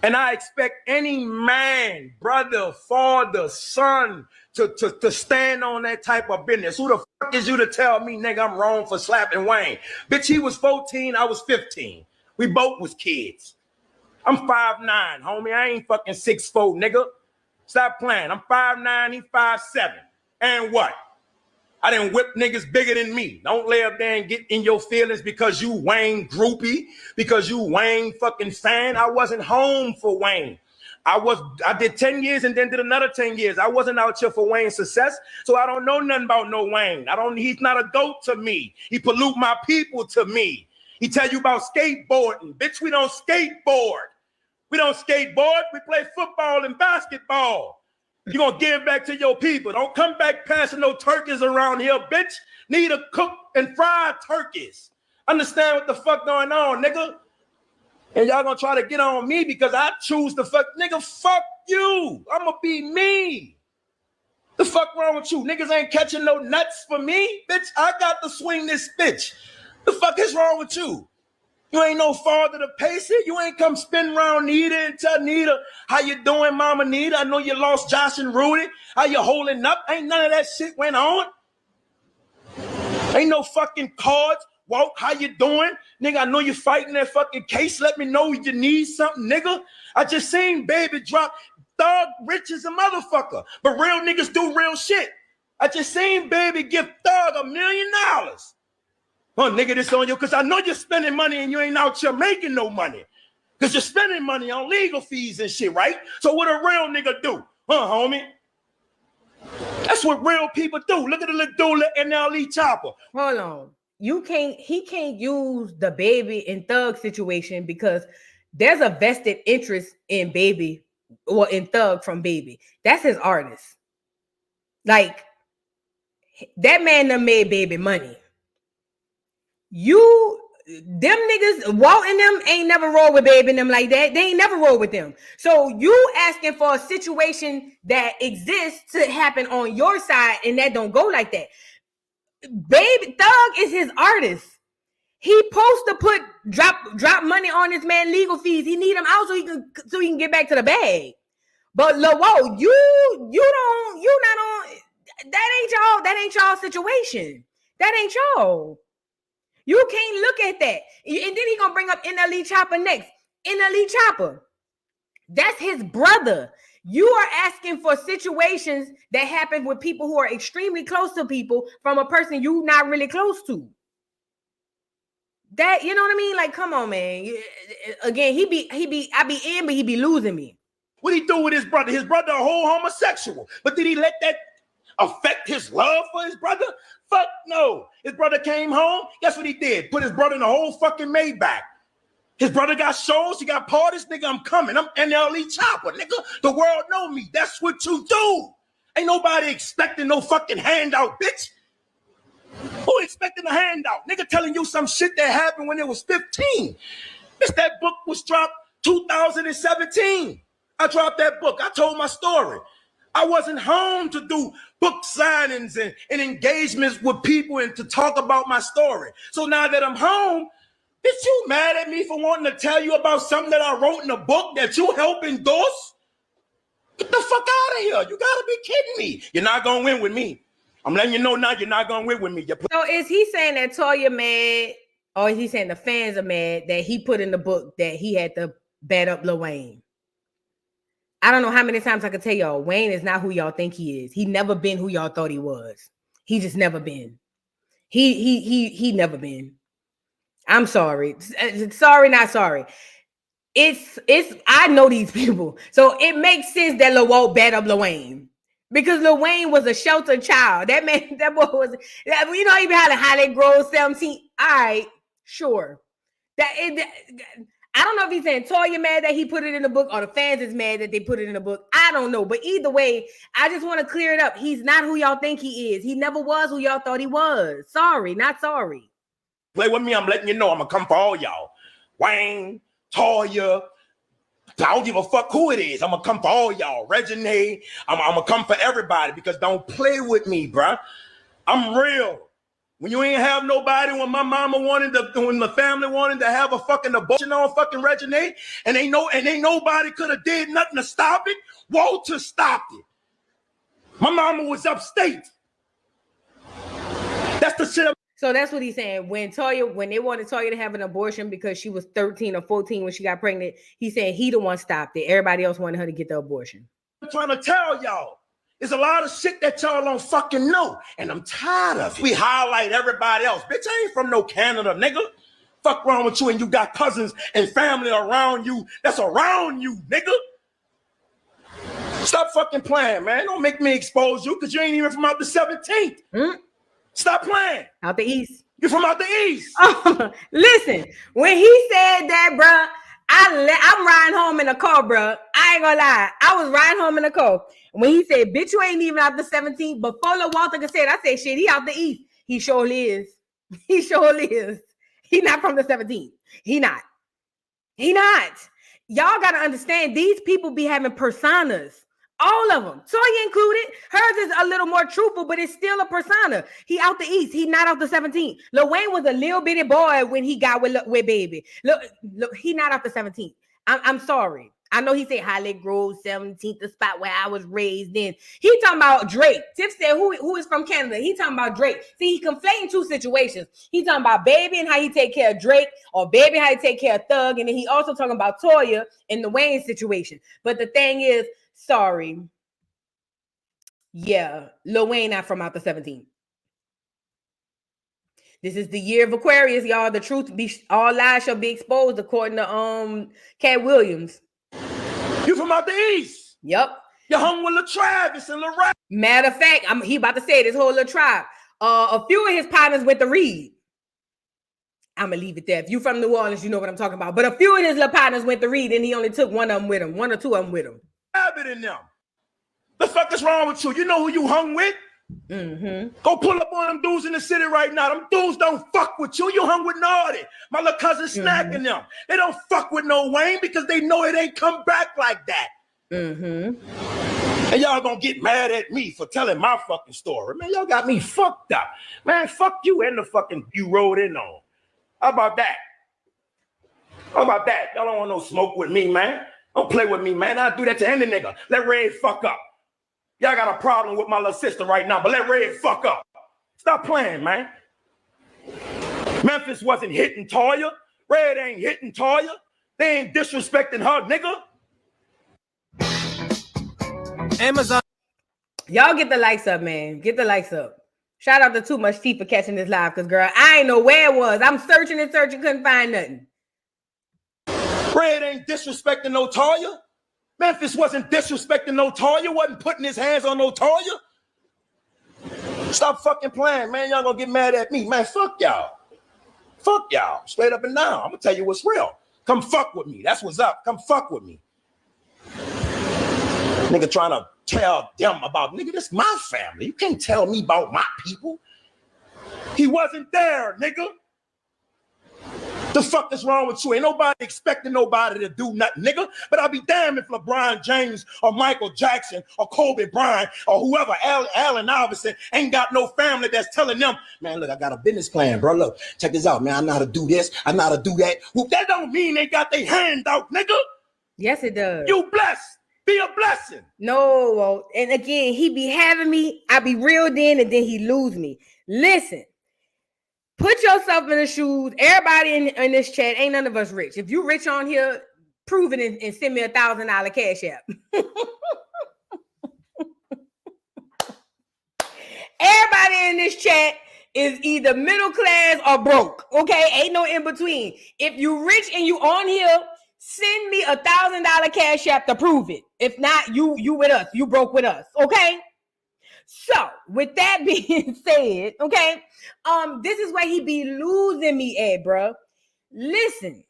Speaker 9: And I expect any man, brother, father, son to stand on that type of business. Who the fuck is you to tell me, nigga, I'm wrong for slapping Wayne? Bitch, he was 14, I was 15. We both was kids. I'm 5'9", homie. I ain't fucking 6'4", nigga. Stop playing. I'm 5'9", he 5'7". And what? I didn't whip niggas bigger than me. Don't lay up there and get in your feelings because you Wayne groupie, because you Wayne fucking fan. I wasn't home for Wayne. I did 10 years and then did another 10 years. I wasn't out here for Wayne's success, so I don't know nothing about no Wayne. He's not a goat to me. He pollute my people to me. He tell you about skateboarding. Bitch, we don't skateboard. We don't skateboard. We play football and basketball. You're going to give back to your people. Don't come back passing no turkeys around here, bitch. Need to cook and fry turkeys. Understand what the fuck going on, nigga? And y'all going to try to get on me because I choose to fuck. Nigga, fuck you. I'm going to be me. The fuck wrong with you? Niggas ain't catching no nuts for me. Bitch, I got to swing this bitch. The fuck is wrong with you? You ain't no father to pace it. You ain't come spin around Nita and tell Nita, how you doing, Mama Nita? I know you lost Josh and Rudy. How you holding up? Ain't none of that shit went on. Ain't no fucking cards. Walt, how you doing? Nigga, I know you fighting that fucking case. Let me know you need something, nigga. I just seen Baby drop Thug rich as a motherfucker. But real niggas do real shit. I just seen Baby give Thug $1 million. Oh, nigga, this on you because I know you're spending money and you ain't out here making no money. Because you're spending money on legal fees and shit, right? So what a real nigga do? Huh, homie? That's what real people do. Look at the little dude in the NLE chopper.
Speaker 1: Hold on. He can't use the Baby and Thug situation because there's a vested interest in Baby or in Thug from Baby. That's his artist. Like, that man done made Baby money. You them niggas, Walt and them ain't never roll with Babe and them like that. They ain't never roll with them. So you asking for a situation that exists to happen on your side, and that don't go like that. Babe Thug is his artist. He supposed to put drop money on this man legal fees. He need him out so he can get back to the bag. But Lil Walt, you not on. That ain't y'all situation. That ain't y'all. You can't look at that. And then he gonna bring up NLE Chopper next. NLE Chopper, that's his brother. You are asking for situations that happen with people who are extremely close to people from a person you not really close to. That, you know what I mean? Like, come on, man. Again, I be in, but he be losing me.
Speaker 9: What he do with his brother? His brother a whole homosexual. But did he let that affect his love for his brother? Fuck no. His brother came home. Guess what he did? Put his brother in the whole fucking Maybach. His brother got shows. He got parties. Nigga, I'm coming. I'm NLE Chopper. Nigga, the world know me. That's what you do. Ain't nobody expecting no fucking handout, bitch. Who expecting a handout? Nigga telling you some shit that happened when it was 15. Bitch, that book was dropped 2017. I dropped that book. I told my story. I wasn't home to do book signings and engagements with people and to talk about my story. So now that I'm home, bitch, you mad at me for wanting to tell you about something that I wrote in a book that you helped endorse? Get the fuck out of here. You gotta be kidding me. You're not gonna win with me. I'm letting you know now you're not gonna win with me.
Speaker 1: So is he saying that Toya mad, or is he saying the fans are mad that he put in the book that he had to bat up Lil Wayne? I don't know how many times I can tell y'all, Wayne is not who y'all think he is. He never been who y'all thought he was. He just never been. He never been. I'm sorry. Sorry, not sorry. It's I know these people. So it makes sense that Lil Walt bat up Lil Wayne. Because Lil Wayne was a sheltered child. That man, that boy was, you know, even had a Highlight Grove 17. All right, sure. I don't know if he's saying Toya mad that he put it in the book or the fans is mad that they put it in the book. I don't know. But either way, I just want to clear it up. He's not who y'all think he is. He never was who y'all thought he was. Sorry, not sorry.
Speaker 9: Play with me. I'm letting you know I'm going to come for all y'all. Wayne, Toya. I don't give a fuck who it is. I'm going to come for all y'all. Reginae. I'm going to come for everybody because don't play with me, bruh. I'm real. When you ain't have nobody, when my mama when the family wanted to have a fucking abortion on fucking Reginae, and ain't nobody could have did nothing to stop it, Walter stopped it. My mama was upstate. That's the shit.
Speaker 1: So that's what he's saying. When they wanted Toya to have an abortion because she was 13 or 14 when she got pregnant, he said he the one stopped it. Everybody else wanted her to get the abortion.
Speaker 9: I'm trying to tell y'all. There's a lot of shit that y'all don't fucking know. And I'm tired of it. We highlight everybody else. Bitch, I ain't from no Canada, nigga. Fuck wrong with you and you got cousins and family around you that's around you, nigga. Stop fucking playing, man. Don't make me expose you because you ain't even from out the 17th. Stop playing.
Speaker 1: Out the East.
Speaker 9: You're from out the East.
Speaker 1: Oh, listen, when he said that, bruh, I'm riding home in a car, bruh. I ain't gonna lie. I was riding home in a car. When he said, bitch, you ain't even out the 17th, before Lil Walter could say it, I said, shit, he out the East. He sure is. He sure is. He not from the 17th. He not. Y'all got to understand, these people be having personas. All of them. Toya included. Hers is a little more truthful, but it's still a persona. He out the East. He not out the 17th. Lil Wayne was a little bitty boy when he got with Baby. Look, he not out the 17th. I'm sorry. I know he said Highlight Grove 17th, the spot where I was raised in. He talking about Drake. Tiff said who is from Canada. He talking about Drake. See, he conflating two situations. He talking about Baby and how he take care of Drake, or Baby how he take care of Thug, and then he also talking about Toya and the Wayne situation. But the thing is, sorry. Yeah, Lil Wayne not from out the 17th. This is the year of Aquarius, y'all. The truth all lies shall be exposed, according to Cat Williams.
Speaker 9: You from out the East?
Speaker 1: Yep.
Speaker 9: You hung with Lil Travis and Lil Rap.
Speaker 1: Matter of fact, he about to say this whole little tribe. A few of his partners went to Reed. I'm gonna leave it there. If you from New Orleans, you know what I'm talking about. But a few of his little partners went to Reed, and he only took one of them with him, one or two of them with him.
Speaker 9: Rabbit in them. The fuck is wrong with you? You know who you hung with? Go pull up on them dudes in the city right now. Them dudes don't fuck with you. You hung with Naughty. My little cousin snacking them. They don't fuck with no Wayne because they know it ain't come back like that. And y'all gonna get mad at me for telling my fucking story. Man, y'all got me fucked up. Man, fuck you and the fucking you rode in on. How about that? How about that? Y'all don't want no smoke with me, man. Don't play with me, man. I'll do that to any nigga. Let Red fuck up. Y'all got a problem with my little sister right now, but let Red fuck up. Stop playing, man. Memphis wasn't hitting Toya. Red ain't hitting Toya. They ain't disrespecting her, nigga.
Speaker 1: Amazon. Y'all get the likes up, man. Get the likes up. Shout out to Too Much Tea for catching this live, because, girl, I ain't know where it was. I'm searching and searching, couldn't find nothing.
Speaker 9: Red ain't disrespecting no Toya. Memphis wasn't disrespecting no Toya, wasn't putting his hands on no Toya. Stop fucking playing, man. Y'all gonna get mad at me. Man, fuck y'all. Fuck y'all. Straight up and down. I'm gonna tell you what's real. Come fuck with me. That's what's up. Come fuck with me. Nigga trying to tell them about, nigga, this my family. You can't tell me about my people. He wasn't there, nigga. The fuck is wrong with you? Ain't nobody expecting nobody to do nothing, nigga. But I'll be damned if LeBron James or Michael Jackson or Kobe Bryant or whoever, Allen Iverson, ain't got no family that's telling them, man, look, I got a business plan, bro. Look, check this out, man. I know how to do this. I know how to do that. Well, that don't mean they got their hand out, nigga.
Speaker 1: Yes, it does.
Speaker 9: You blessed. Be a blessing.
Speaker 1: No, and again, he be having me. I be reeled in, and then he lose me. Listen. Put yourself in the shoes. Everybody in this chat, ain't none of us rich. If you rich on here, prove it and send me $1,000 cash app. Everybody in this chat is either middle class or broke. Okay, ain't no in between. If you rich and you on here, send me $1,000 cash app to prove it. If not, you with us. You broke with us. Okay. So, with that being said, okay, this is where he be losing me at, bro. Listen,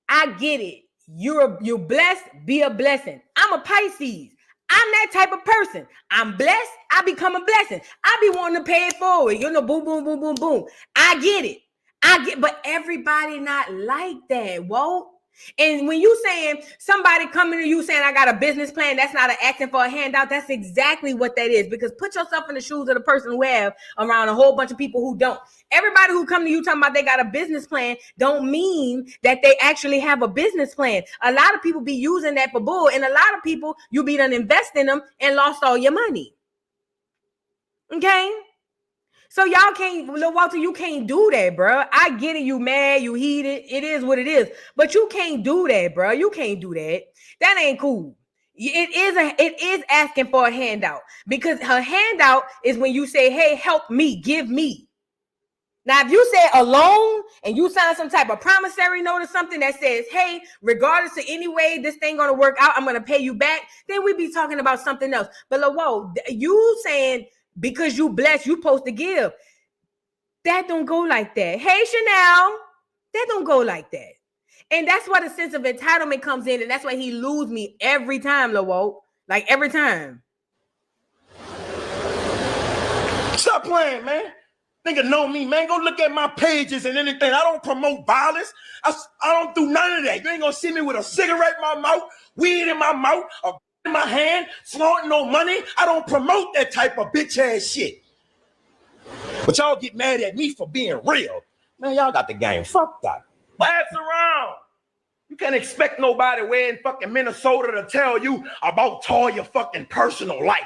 Speaker 1: I get it. You're blessed, be a blessing. I'm a Pisces. I'm that type of person. I'm blessed, I become a blessing. I be wanting to pay it forward. You know, boom, boom, boom, boom, boom. I get it. But everybody not like that, whoa. And when you saying somebody coming to you saying I got a business plan, that's not an asking for a handout. That's exactly what that is. Because put yourself in the shoes of the person who have around a whole bunch of people who don't. Everybody who come to you talking about they got a business plan don't mean that they actually have a business plan. A lot of people be using that for bull, and a lot of people you be done invest in them and lost all your money. Okay. So y'all can't, Lil Walter, you can't do that, bro. I get it. You mad, you heated. It is what it is. But you can't do that, bro. You can't do that. That ain't cool. It is asking for a handout, because her handout is when you say, hey, help me, give me. Now, if you say a loan and you sign some type of promissory note or something that says, hey, regardless of any way this thing going to work out, I'm going to pay you back, then we be talking about something else. But whoa, you saying, because you blessed, you supposed to give. That don't go like that. Hey, Chanel, that don't go like that. And that's why the sense of entitlement comes in, and that's why he lose me every time, Lil. Like every time.
Speaker 9: Stop playing, man. Nigga know me, man. Go look at my pages and anything. I don't promote violence. I don't do none of that. You ain't gonna see me with a cigarette in my mouth, weed in my mouth, or in my hand, flaunting no money. I don't promote that type of bitch ass shit. But y'all get mad at me for being real. Man, y'all got the game. Fuck that. Pass around. You can't expect nobody way in fucking Minnesota to tell you about all your fucking personal life.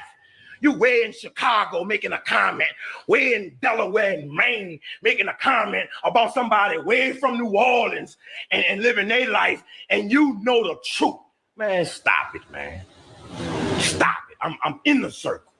Speaker 9: You way in Chicago making a comment, way in Delaware and Maine making a comment about somebody way from New Orleans and living their life, and you know the truth. Man, stop it, man. Stop it. I'm in the circle.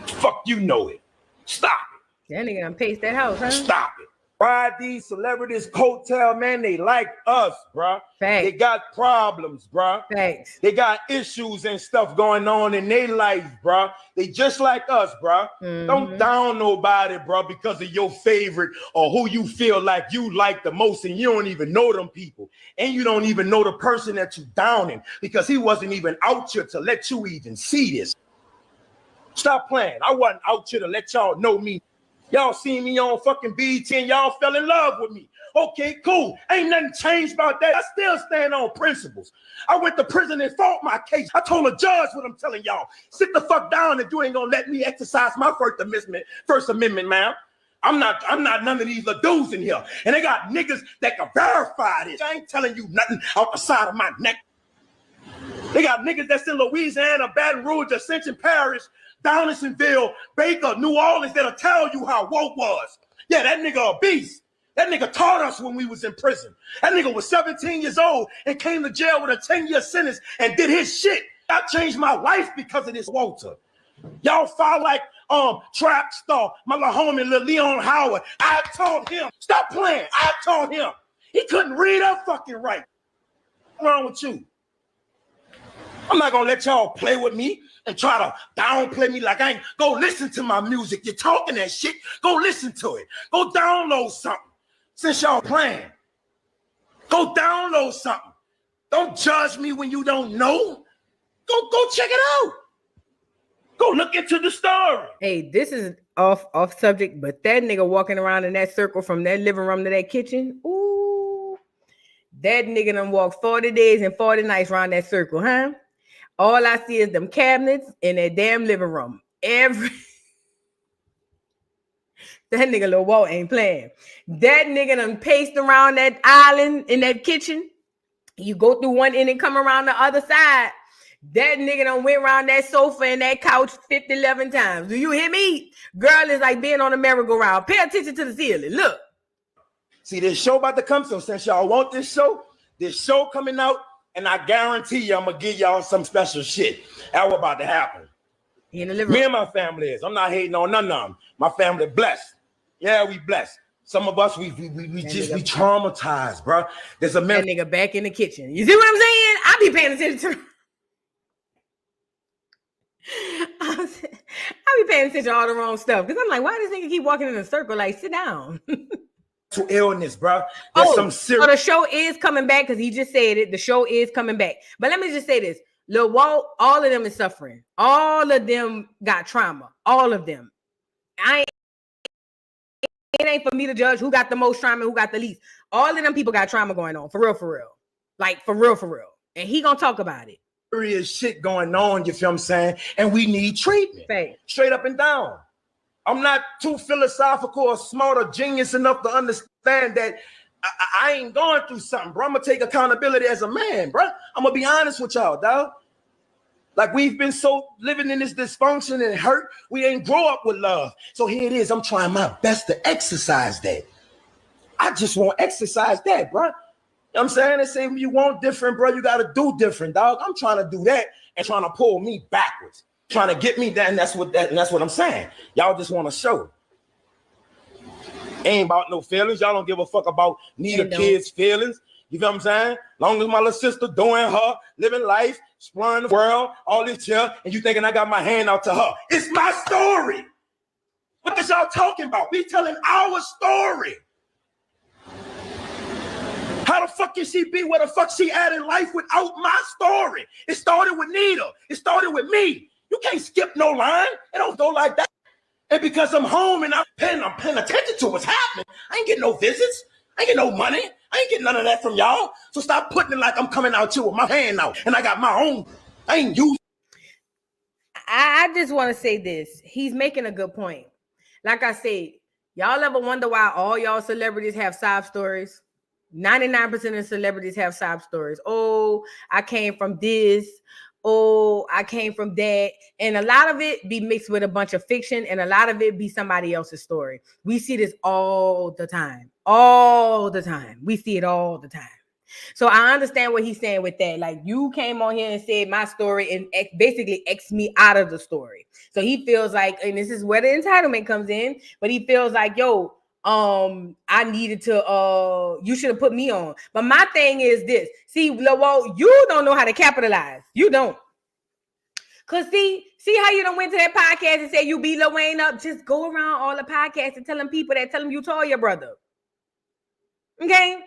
Speaker 9: Fuck, you know it. Stop it.
Speaker 1: That nigga done paced that house, huh?
Speaker 9: Stop it. Ride these celebrities coattail, man. They like us, bruh.
Speaker 1: Facts.
Speaker 9: They got problems, bruh.
Speaker 1: Thanks.
Speaker 9: They got issues and stuff going on in their life, bruh. They just like us, bruh.
Speaker 1: Mm-hmm.
Speaker 9: Don't down nobody, bruh, because of your favorite or who you feel like you like the most, and you don't even know them people. And you don't even know the person that you downing, because he wasn't even out here to let you even see this. Stop playing. I wasn't out here to let y'all know me. Y'all seen me on fucking BET and y'all fell in love with me. Okay, cool. Ain't nothing changed about that. I still stand on principles. I went to prison and fought my case. I told a judge what I'm telling y'all. Sit the fuck down if you ain't gonna let me exercise my First Amendment, man. I'm not none of these dudes in here. And they got niggas that can verify this. I ain't telling you nothing out the side of my neck. They got niggas that's in Louisiana, Baton Rouge, Ascension Parish, Donaldsonville, Baker, New Orleans that'll tell you how woke was. Yeah, that nigga a beast. That nigga taught us when we was in prison. That nigga was 17 years old and came to jail with a 10-year sentence and did his shit. I changed my life because of this Walter. Y'all file like Trap Star, my little homie Lil Leon Howard. I taught him. Stop playing. I taught him. He couldn't read or fucking write. What's wrong with you? I'm not gonna let y'all play with me and try to downplay me like I ain't. Go listen to my music. You're talking that shit. Go listen to it. Go download something. Since y'all playing, go download something. Don't judge me when you don't know. Go check it out. Go look into the story.
Speaker 1: Hey, this is off subject, but that nigga walking around in that circle from that living room to that kitchen, ooh, that nigga done walked 40 days and 40 nights around that circle, huh? All I see is them cabinets in that damn living room. That nigga Lil Walter ain't playing. That nigga done paced around that island in that kitchen. You go through one end and come around the other side. That nigga done went around that sofa and that couch 50, 11 times. Do you hear me? Girl, is like being on a merry-go-round. Pay attention to the ceiling. Look.
Speaker 9: See, this show about to come, so since y'all want this show coming out, and I guarantee you I'm going to give y'all some special shit. That's what about to happen.
Speaker 1: In the living
Speaker 9: Me
Speaker 1: room.
Speaker 9: and my family is. I'm not hating on none of them. My family blessed. Yeah, we blessed. Some of us, we traumatized, bro. There's a
Speaker 1: that nigga back in the kitchen. You see what I'm saying? I be paying attention to I be paying attention to all the wrong stuff. Because I'm like, why does this nigga keep walking in a circle? Like, sit down.
Speaker 9: To illness, bro. There's some serious.
Speaker 1: So the show is coming back because he just said it. The show is coming back. But let me just say this. Lil Walt, all of them is suffering. All of them got trauma. All of them. It ain't for me to judge who got the most trauma and who got the least. All of them people got trauma going on. For real. Like, for real. And he gonna talk about it.
Speaker 9: Serious shit going on, you feel what I'm saying? And we need treatment.
Speaker 1: Fact.
Speaker 9: Straight up and down. I'm not too philosophical or smart or genius enough to understand that I ain't going through something, bro. I'm gonna take accountability as a man, bro. I'm gonna be honest with y'all, dog. Like, we've been so living in this dysfunction and hurt, we ain't grow up with love. So here it is. I'm trying my best to exercise that. I just want to exercise that, bro. You know what I'm saying? They say, if you want different, bro, you got to do different, dog. I'm trying to do that and trying to pull me backwards, trying to get me down. And that's what I'm saying. Y'all just want to show. Ain't about no feelings. Y'all don't give a fuck about neither kids' feelings. You feel what I'm saying? Long as my little sister doing her, living life, exploring the world, all this here, and you thinking I got my hand out to her. It's my story. What is y'all talking about? We telling our story. How the fuck can she be where the fuck she at in life without my story? It started with Nita. It started with me. You can't skip no line. It don't go like that. And because I'm home and I'm paying attention to what's happening, I ain't getting no visits. I ain't getting no money. I ain't getting none of that from y'all. So stop putting it like I'm coming out here with my hand out and I got my own. I ain't used.
Speaker 1: I just want to say this. He's making a good point. Like I said, y'all ever wonder why all y'all celebrities have sob stories? 99% of celebrities have sob stories. Oh, I came from this. Oh, I came from that. And a lot of it be mixed with a bunch of fiction and a lot of it be somebody else's story. We see this all the time. All the time. We see it all the time. So I understand what he's saying with that. Like, you came on here and said my story and basically X me out of the story. So he feels like, and this is where the entitlement comes in, but he feels like, yo, I needed to, you should have put me on. But my thing is this. See, Lil Walt, you don't know how to capitalize. You don't. Cause see how you done went to that podcast and said you beat Lil Wayne up. Just go around all the podcasts and tell them people that tell them you told your brother. Okay?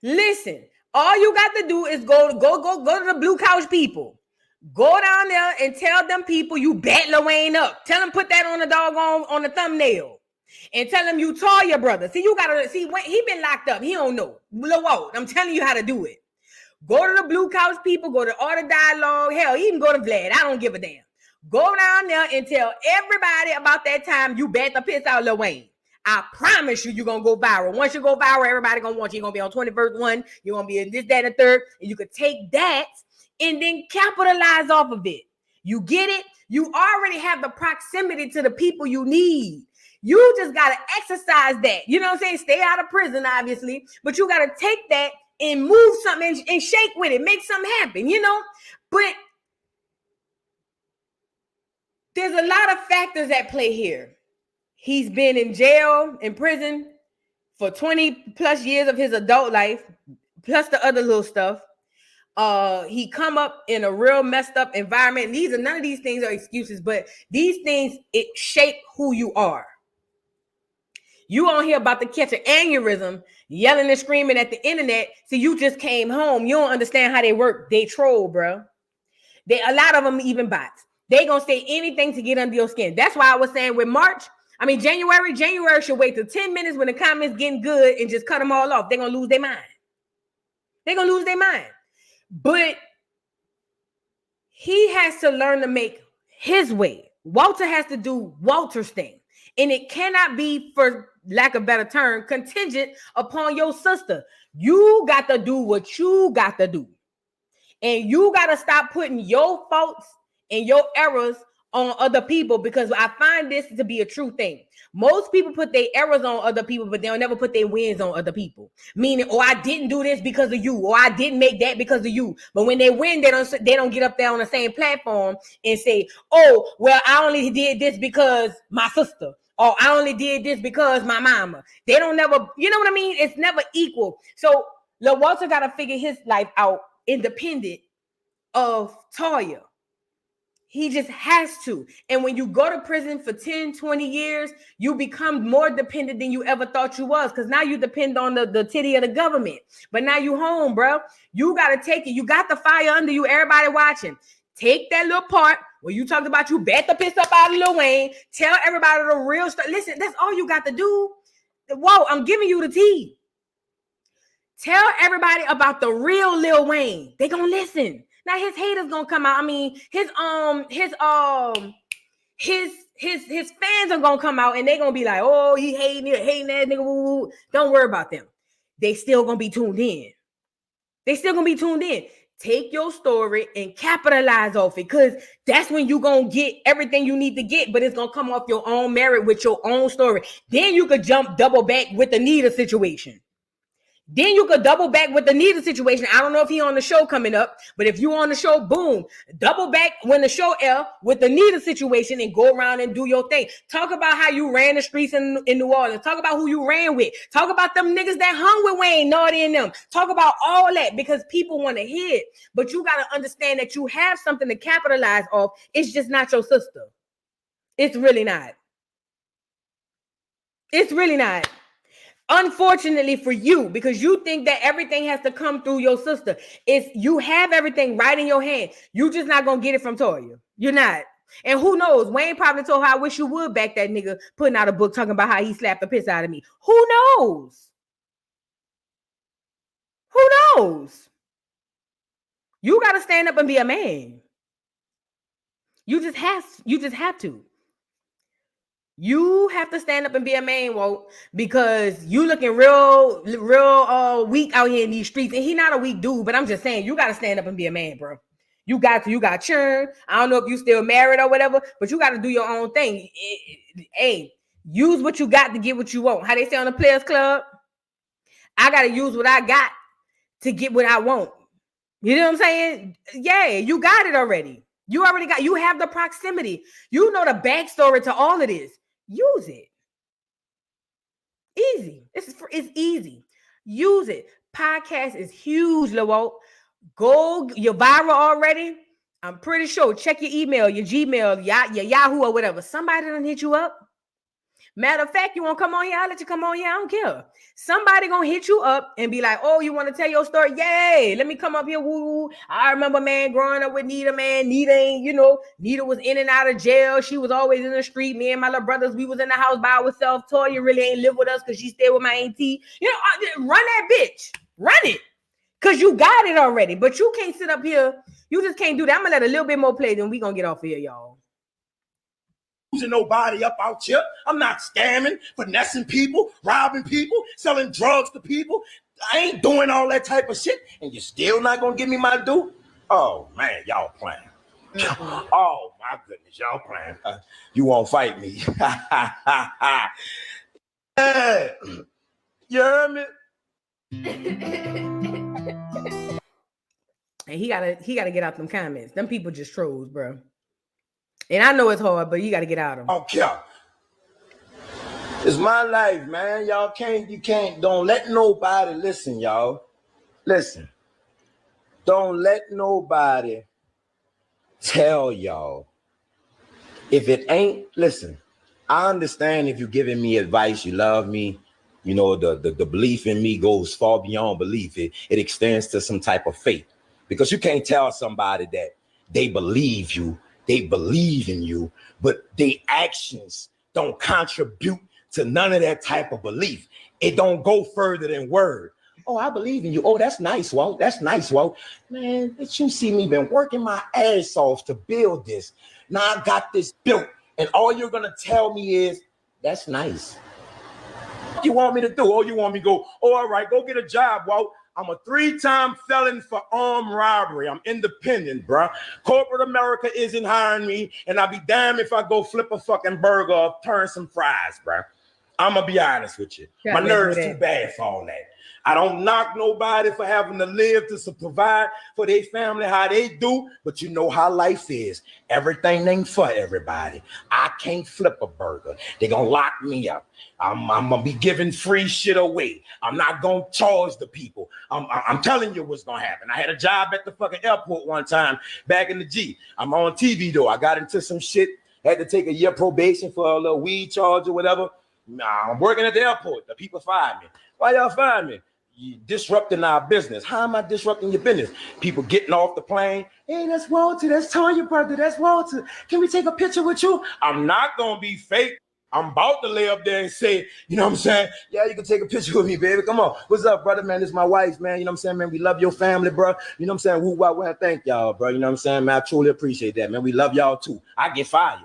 Speaker 1: Listen, all you got to do is go to the Blue Couch people. Go down there and tell them people you bet Lil Wayne up. Tell them put that on the doggone on the thumbnail. And tell them you Toya brother. See, you gotta see when he been locked up. He don't know. Lil Walt, I'm telling you how to do it. Go to the Blue Couch people, go to Art of Dialogue. Hell, even go to Vlad. I don't give a damn. Go down there and tell everybody about that time you bet the piss out Lil Wayne. I promise you're going to go viral. Once you go viral, everybody going to want you. You're going to be on 21st one. You're going to be in this, that, and the third. And you could take that and then capitalize off of it. You get it? You already have the proximity to the people you need. You just got to exercise that. You know what I'm saying? Stay out of prison, obviously. But you got to take that and move something and shake with it. Make something happen, you know? But there's a lot of factors at play here. He's been in jail, in prison for 20 plus years of his adult life, plus the other little stuff. He come up in a real messed up environment. None of these things are excuses, but these things, it shape who you are. You on here about to catch an aneurysm, yelling and screaming at the internet. See, you just came home. You don't understand how they work. They troll, bro. A lot of them even bots. They gonna say anything to get under your skin. That's why I was saying with January should wait till 10 minutes when the comments getting good and just cut them all off. They're gonna lose their mind. But he has to learn to make his way. Walter has to do Walter's thing. And it cannot be, for lack of a better term, contingent upon your sister. You got to do what you got to do. And you got to stop putting your faults and your errors on other people, because I find this to be a true thing. Most people put their errors on other people, but they'll never put their wins on other people. Meaning, I didn't do this because of you, or I didn't make that because of you. But when they win, they don't get up there on the same platform and say, oh, well, I only did this because my sister, or I only did this because my mama. They don't never, you know what I mean? It's never equal. So Lil Walter got to figure his life out independent of Toya. He just has to. And when you go to prison for 10, 20 years, you become more dependent than you ever thought you was, because now you depend on the titty of the government. But now you home, bro. You got to take it. You got the fire under you. Everybody watching. Take that little part where you talked about you bet the piss up out of Lil Wayne. Tell everybody the real stuff. Listen, that's all you got to do. Whoa, I'm giving you the tea. Tell everybody about the real Lil Wayne. They gonna listen. Now his haters gonna come out. I mean, his fans are gonna come out and they gonna be like, oh, he hating that nigga. Woo, woo. Don't worry about them. They still gonna be tuned in. Take your story and capitalize off it, because that's when you gonna get everything you need to get, but it's gonna come off your own merit with your own story. Then you could double back with the Nita situation. I don't know if he on the show coming up, but if you on the show, boom, double back when the show air with the Nita situation and go around and do your thing. Talk about how you ran the streets in New Orleans. Talk about who you ran with. Talk about them niggas that hung with Wayne, Naughty and them. Talk about all that, because people want to hear it. But you got to understand that you have something to capitalize off. It's just not your sister. It's really not. Unfortunately for you, because you think that everything has to come through your sister. You have everything right in your hand. You just not gonna get it from Toya. You're not. And who knows? Wayne probably told her, I wish you would back that nigga putting out a book talking about how he slapped the piss out of me. Who knows? You gotta stand up and be a man. You just have to. You have to stand up and be a man, Walt, because you looking real weak out here in these streets. And he not a weak dude, but I'm just saying, you got to stand up and be a man, bro. You got churn. I don't know if you still married or whatever, but you got to do your own thing. Hey, use what you got to get what you want. How they say on the Players Club, I got to use what I got to get what I want. You know what I'm saying? Yeah, you got it already. You have the proximity. You know the backstory to all of this. Use it. Easy. It's easy. Use it. Podcast is huge, Lil Walt. You're viral already. I'm pretty sure. Check your email, your Gmail, your Yahoo or whatever. Somebody done hit you up. Matter of fact, you want to come on here? I'll let you come on here. I don't care. Somebody gonna hit you up and be like, oh, you want to tell your story? Yay, let me come up here. Woo. I remember, man, growing up with Nita, man. Nita ain't, Nita was in and out of jail. She was always in the street. Me and my little brothers, we was in the house by ourselves. Toya really ain't live with us because she stayed with my auntie. Run that bitch. Run it. Because you got it already. But you can't sit up here. You just can't do that. I'm going to let a little bit more play, then we going to get off of here, y'all.
Speaker 9: Using nobody up out here. I'm not scamming, finessing people, robbing people, selling drugs to people. I ain't doing all that type of shit. And you're still not going to give me my due? Oh, man, y'all playing. Mm-hmm. Oh, my goodness, y'all playing. You won't fight me. Hey, you heard me?
Speaker 1: And he gotta get out them comments. Them people just trolls, bro. And I know it's hard, but you gotta get out of them.
Speaker 9: Okay. It's my life, man. You can't, don't let nobody, listen, y'all. Listen. Don't let nobody tell y'all. If it ain't, listen, I understand if you're giving me advice, you love me. The belief in me goes far beyond belief. It extends to some type of faith. Because you can't tell somebody that they believe you, they believe in you, but their actions don't contribute to none of that type of belief. It don't go further than word. Oh, I believe in you. Oh, that's nice, Walt. That's nice, Walt. Man, did you see me been working my ass off to build this? Now I got this built, and all you're going to tell me is, that's nice. What you want me to do? Oh, you want me to go, oh, all right, go get a job, Walt. I'm a 3-time felon for armed robbery. I'm independent, bro. Corporate America isn't hiring me, and I'll be damned if I go flip a fucking burger or turn some fries, bro. I'm going to be honest with you. My nerves too bad for all that. I don't knock nobody for having to live to provide for their family how they do, but you know how life is. Everything ain't for everybody. I can't flip a burger. They're going to lock me up. I'm going to be giving free shit away. I'm not going to charge the people. I'm telling you what's going to happen. I had a job at the fucking airport one time back in the G. I'm on TV, though. I got into some shit. Had to take a year probation for a little weed charge or whatever. Nah, I'm working at the airport. The people fired me. Why y'all fired me? You disrupting our business. How am I disrupting your business? People getting off the plane. Hey, that's Walter. That's Toya, brother. That's Walter. Can we take a picture with you? I'm not going to be fake. I'm about to lay up there and say, you know what I'm saying? Yeah, you can take a picture with me, baby. Come on. What's up, brother, man? This is my wife, man. You know what I'm saying, man? We love your family, bro. You know what I'm saying? Woo, wah, wah. Thank y'all, bro. You know what I'm saying, man? I truly appreciate that, man. We love y'all, too. I get fired.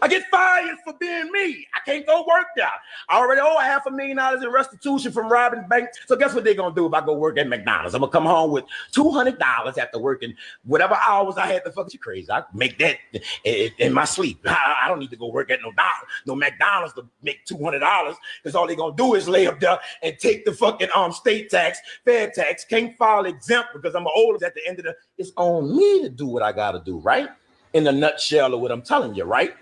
Speaker 9: I get fired for being me. I can't go work there. I already owe $500,000 in restitution from robbing banks. So guess what they're going to do if I go work at McDonald's? I'm going to come home with $200 after working whatever hours I had to fuck you crazy. I make that in my sleep. I don't need to go work at no McDonald's to make $200 because all they're going to do is lay up there and take the fucking state tax, fair tax, can't file exempt because I'm old at the end of the... It's on me to do what I got to do, right? In a nutshell of what I'm telling you, right?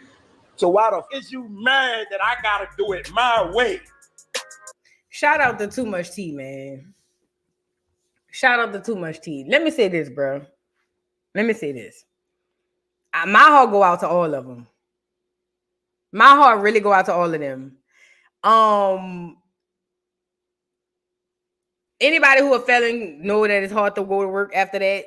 Speaker 9: So why the f is you mad that I gotta do it my way?
Speaker 1: Shout out to Too Much Tea, man. Shout out to Too Much Tea. Let me say this, bro. Let me say this. My heart go out to all of them. My heart really go out to all of them. Anybody who a felon know that it's hard to go to work after that.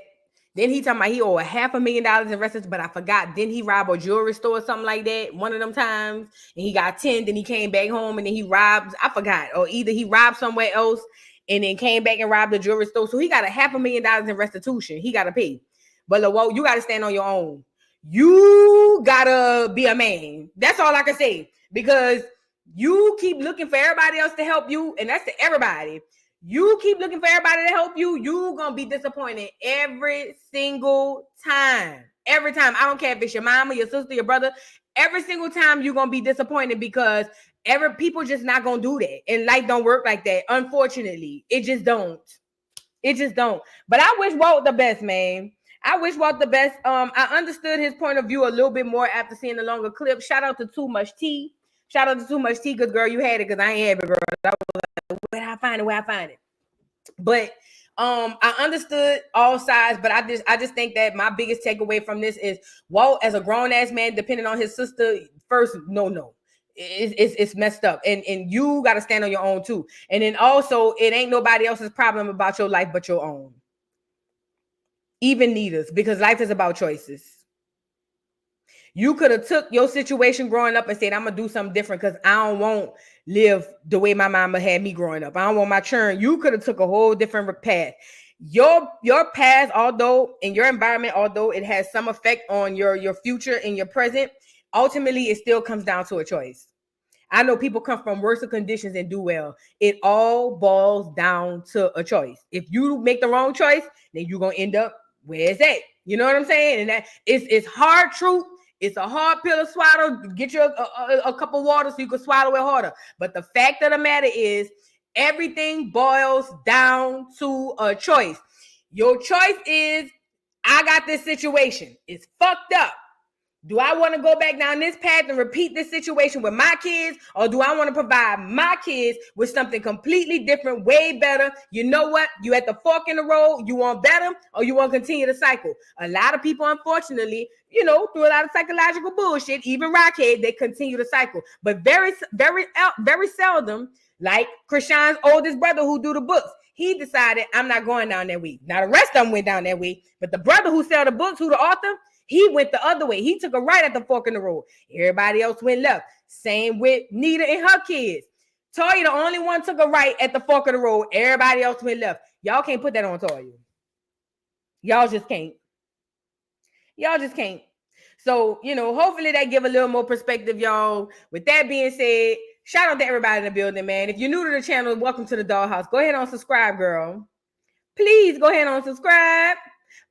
Speaker 1: Then he talking about he owe $500,000 in restitution, but I forgot. Didn't he rob a jewelry store or something like that one of them times? And he got 10, then he came back home and then he robbed, I forgot. Or either he robbed somewhere else and then came back and robbed the jewelry store. So he got $500,000 in restitution. He got to pay. But Lil, you got to stand on your own. You got to be a man. That's all I can say. Because you keep looking for everybody else to help you. And that's to everybody. You keep looking for everybody to help you, you're going to be disappointed every single time. Every time. I don't care if it's your mama, your sister, your brother. Every single time you're going to be disappointed because people just not going to do that. And life don't work like that. Unfortunately, it just don't. It just don't. But I wish Walt the best, man. I wish Walt the best. I understood his point of view a little bit more after seeing the longer clip. Shout out to Too Much Tea. Shout out to Too Much Tea, because girl, you had it because I ain't have it, girl. I was like, where I find it? But I understood all sides, but I just think that my biggest takeaway from this is Walt, as a grown-ass man, depending on his sister, first, no. It's messed up, and you got to stand on your own too. And then also, it ain't nobody else's problem about your life but your own. Even Nita's, because life is about choices. You could have took your situation growing up and said, I'm gonna do something different because I don't want live the way my mama had me growing up. I don't want my children. You could have took a whole different path. Your past, although in your environment, although it has some effect on your future and your present, ultimately it still comes down to a choice. I know people come from worse conditions and do well. It all boils down to a choice. If you make the wrong choice, then you're gonna end up where it's at. You know what I'm saying? And that it's hard truth. It's a hard pill to swallow. Get you a cup of water so you can swallow it harder. But the fact of the matter is, everything boils down to a choice. Your choice is, I got this situation. It's fucked up. Do I want to go back down this path and repeat this situation with my kids? Or do I want to provide my kids with something completely different, way better? You know what? You at the fork in the road. You want better or you want to continue the cycle? A lot of people, unfortunately, through a lot of psychological bullshit, even Rockhead, they continue the cycle. But very, very, very seldom, like Chrisean's oldest brother who do the books, he decided, I'm not going down that way. Now, the rest of them went down that way. But the brother who sell the books, who the author, he went the other way. He took a right at the fork in the road. Everybody else went left. Same with Nita and her kids. Toya, the only one, took a right at the fork of the road. Everybody else went left. Y'all can't put that on Toya. Y'all just can't. Y'all just can't. So, hopefully that give a little more perspective, y'all. With that being said, shout out to everybody in the building, man. If you're new to the channel, welcome to the Dollhouse. Go ahead and subscribe, girl. Please go ahead and subscribe.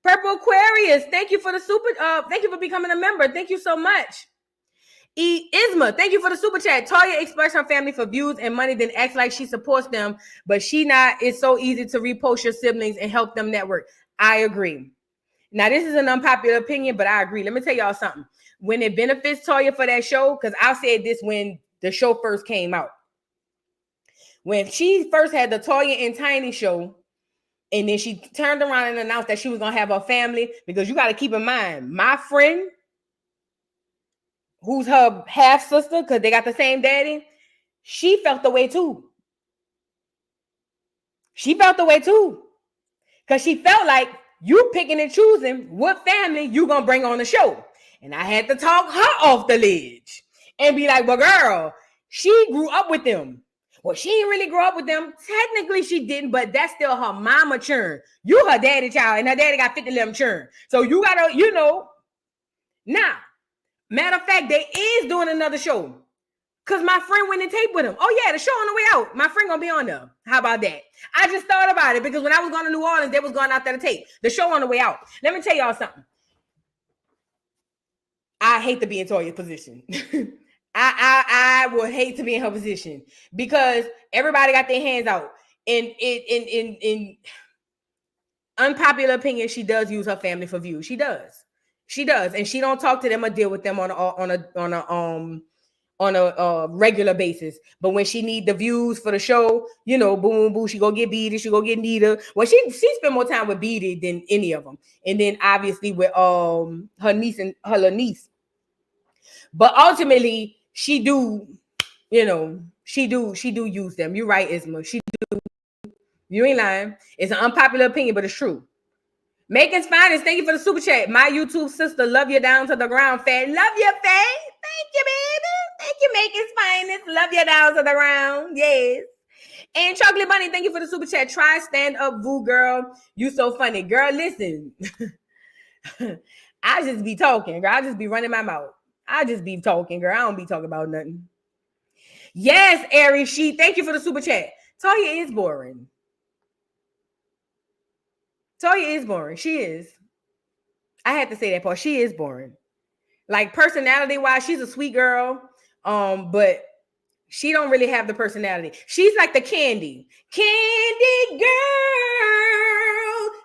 Speaker 1: Purple Aquarius, thank you for the super. Thank you for becoming a member. Thank you so much. Isma, thank you for the super chat. Toya expressed her family for views and money, then acts like she supports them, but she not. It's so easy to repost your siblings and help them network. I agree. Now, this is an unpopular opinion, but I agree. Let me tell y'all something. When it benefits Toya for that show, because I said this when the show first came out. When she first had the Toya and Tiny show, and then she turned around and announced that she was going to have her family, because you got to keep in mind, my friend, who's her half sister, because they got the same daddy, she felt the way too. She felt the way too. Because she felt like you picking and choosing what family you going to bring on the show. And I had to talk her off the ledge and be like, well, girl, she grew up with them. Well, she didn't really grow up with them. Technically, she didn't, but that's still her mama churn. You her daddy child, and her daddy got 50 of them churn. So you gotta, Now, matter of fact, they is doing another show. Because my friend went and taped with him. Oh, yeah, the show on the way out. My friend gonna be on there. How about that? I just thought about it because when I was going to New Orleans, they was going out there to tape. The show on the way out. Let me tell y'all something. I hate to be in Toya's position. I would hate to be in her position because everybody got their hands out. In unpopular opinion, she does use her family for views. She does, and she don't talk to them or deal with them on a regular basis. But when she need the views for the show, boom, boom, she go get Beatty, she go get Nita. Well, she spend more time with Beatty than any of them, and then obviously with her niece and her little niece. But ultimately, she do use them. You're right, Isma. She do. You ain't lying. It's an unpopular opinion, but it's true. Making Finest, thank you for the super chat. My YouTube sister, love you down to the ground, fat. Love you, fat. Thank you, baby. Thank you, Making Finest. Love you down to the ground. Yes. And Chocolate Bunny, thank you for the super chat. Try stand up, Voo girl. You so funny. Girl, listen. I just be talking, girl. I just be running my mouth. I just be talking, girl. I don't be talking about nothing. Yes, Aries She. Thank you for the super chat. Toya is boring. Toya is boring. She is. I had to say that part. She is boring. Like personality-wise, she's a sweet girl. But she don't really have the personality. She's like the candy. Candy girl.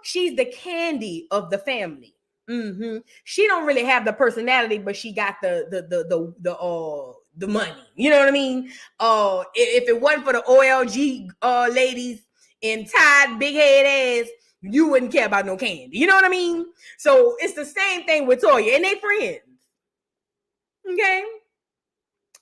Speaker 1: She's the candy of the family. Mm-hmm. She don't really have the personality, but she got the money. You know what I mean? If it wasn't for the OLG ladies in tied big head ass, you wouldn't care about no candy. You know what I mean? So it's the same thing with Toya, and they friends. Okay.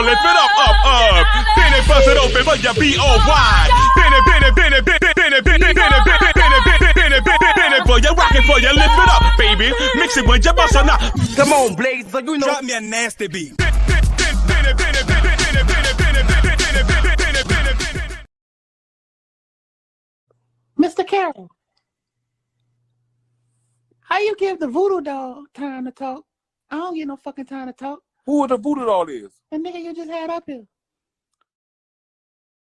Speaker 6: on, lift it up. Bend it, bust it open for your B-O-Y. Bend it, bend it, bend it, bend it, bend it, bend it, bend it, bend it, bend it, bend it, bend it, for you, rock it for you, lift it up, baby. Mix it with your bust or not.
Speaker 9: Come on, Blaze, you know.
Speaker 10: Drop me a nasty beat.
Speaker 11: Mr. Carroll, how you give the voodoo doll time to talk? I don't get no fucking time to talk.
Speaker 10: Who the voodoo doll is?
Speaker 11: The nigga you just had up here.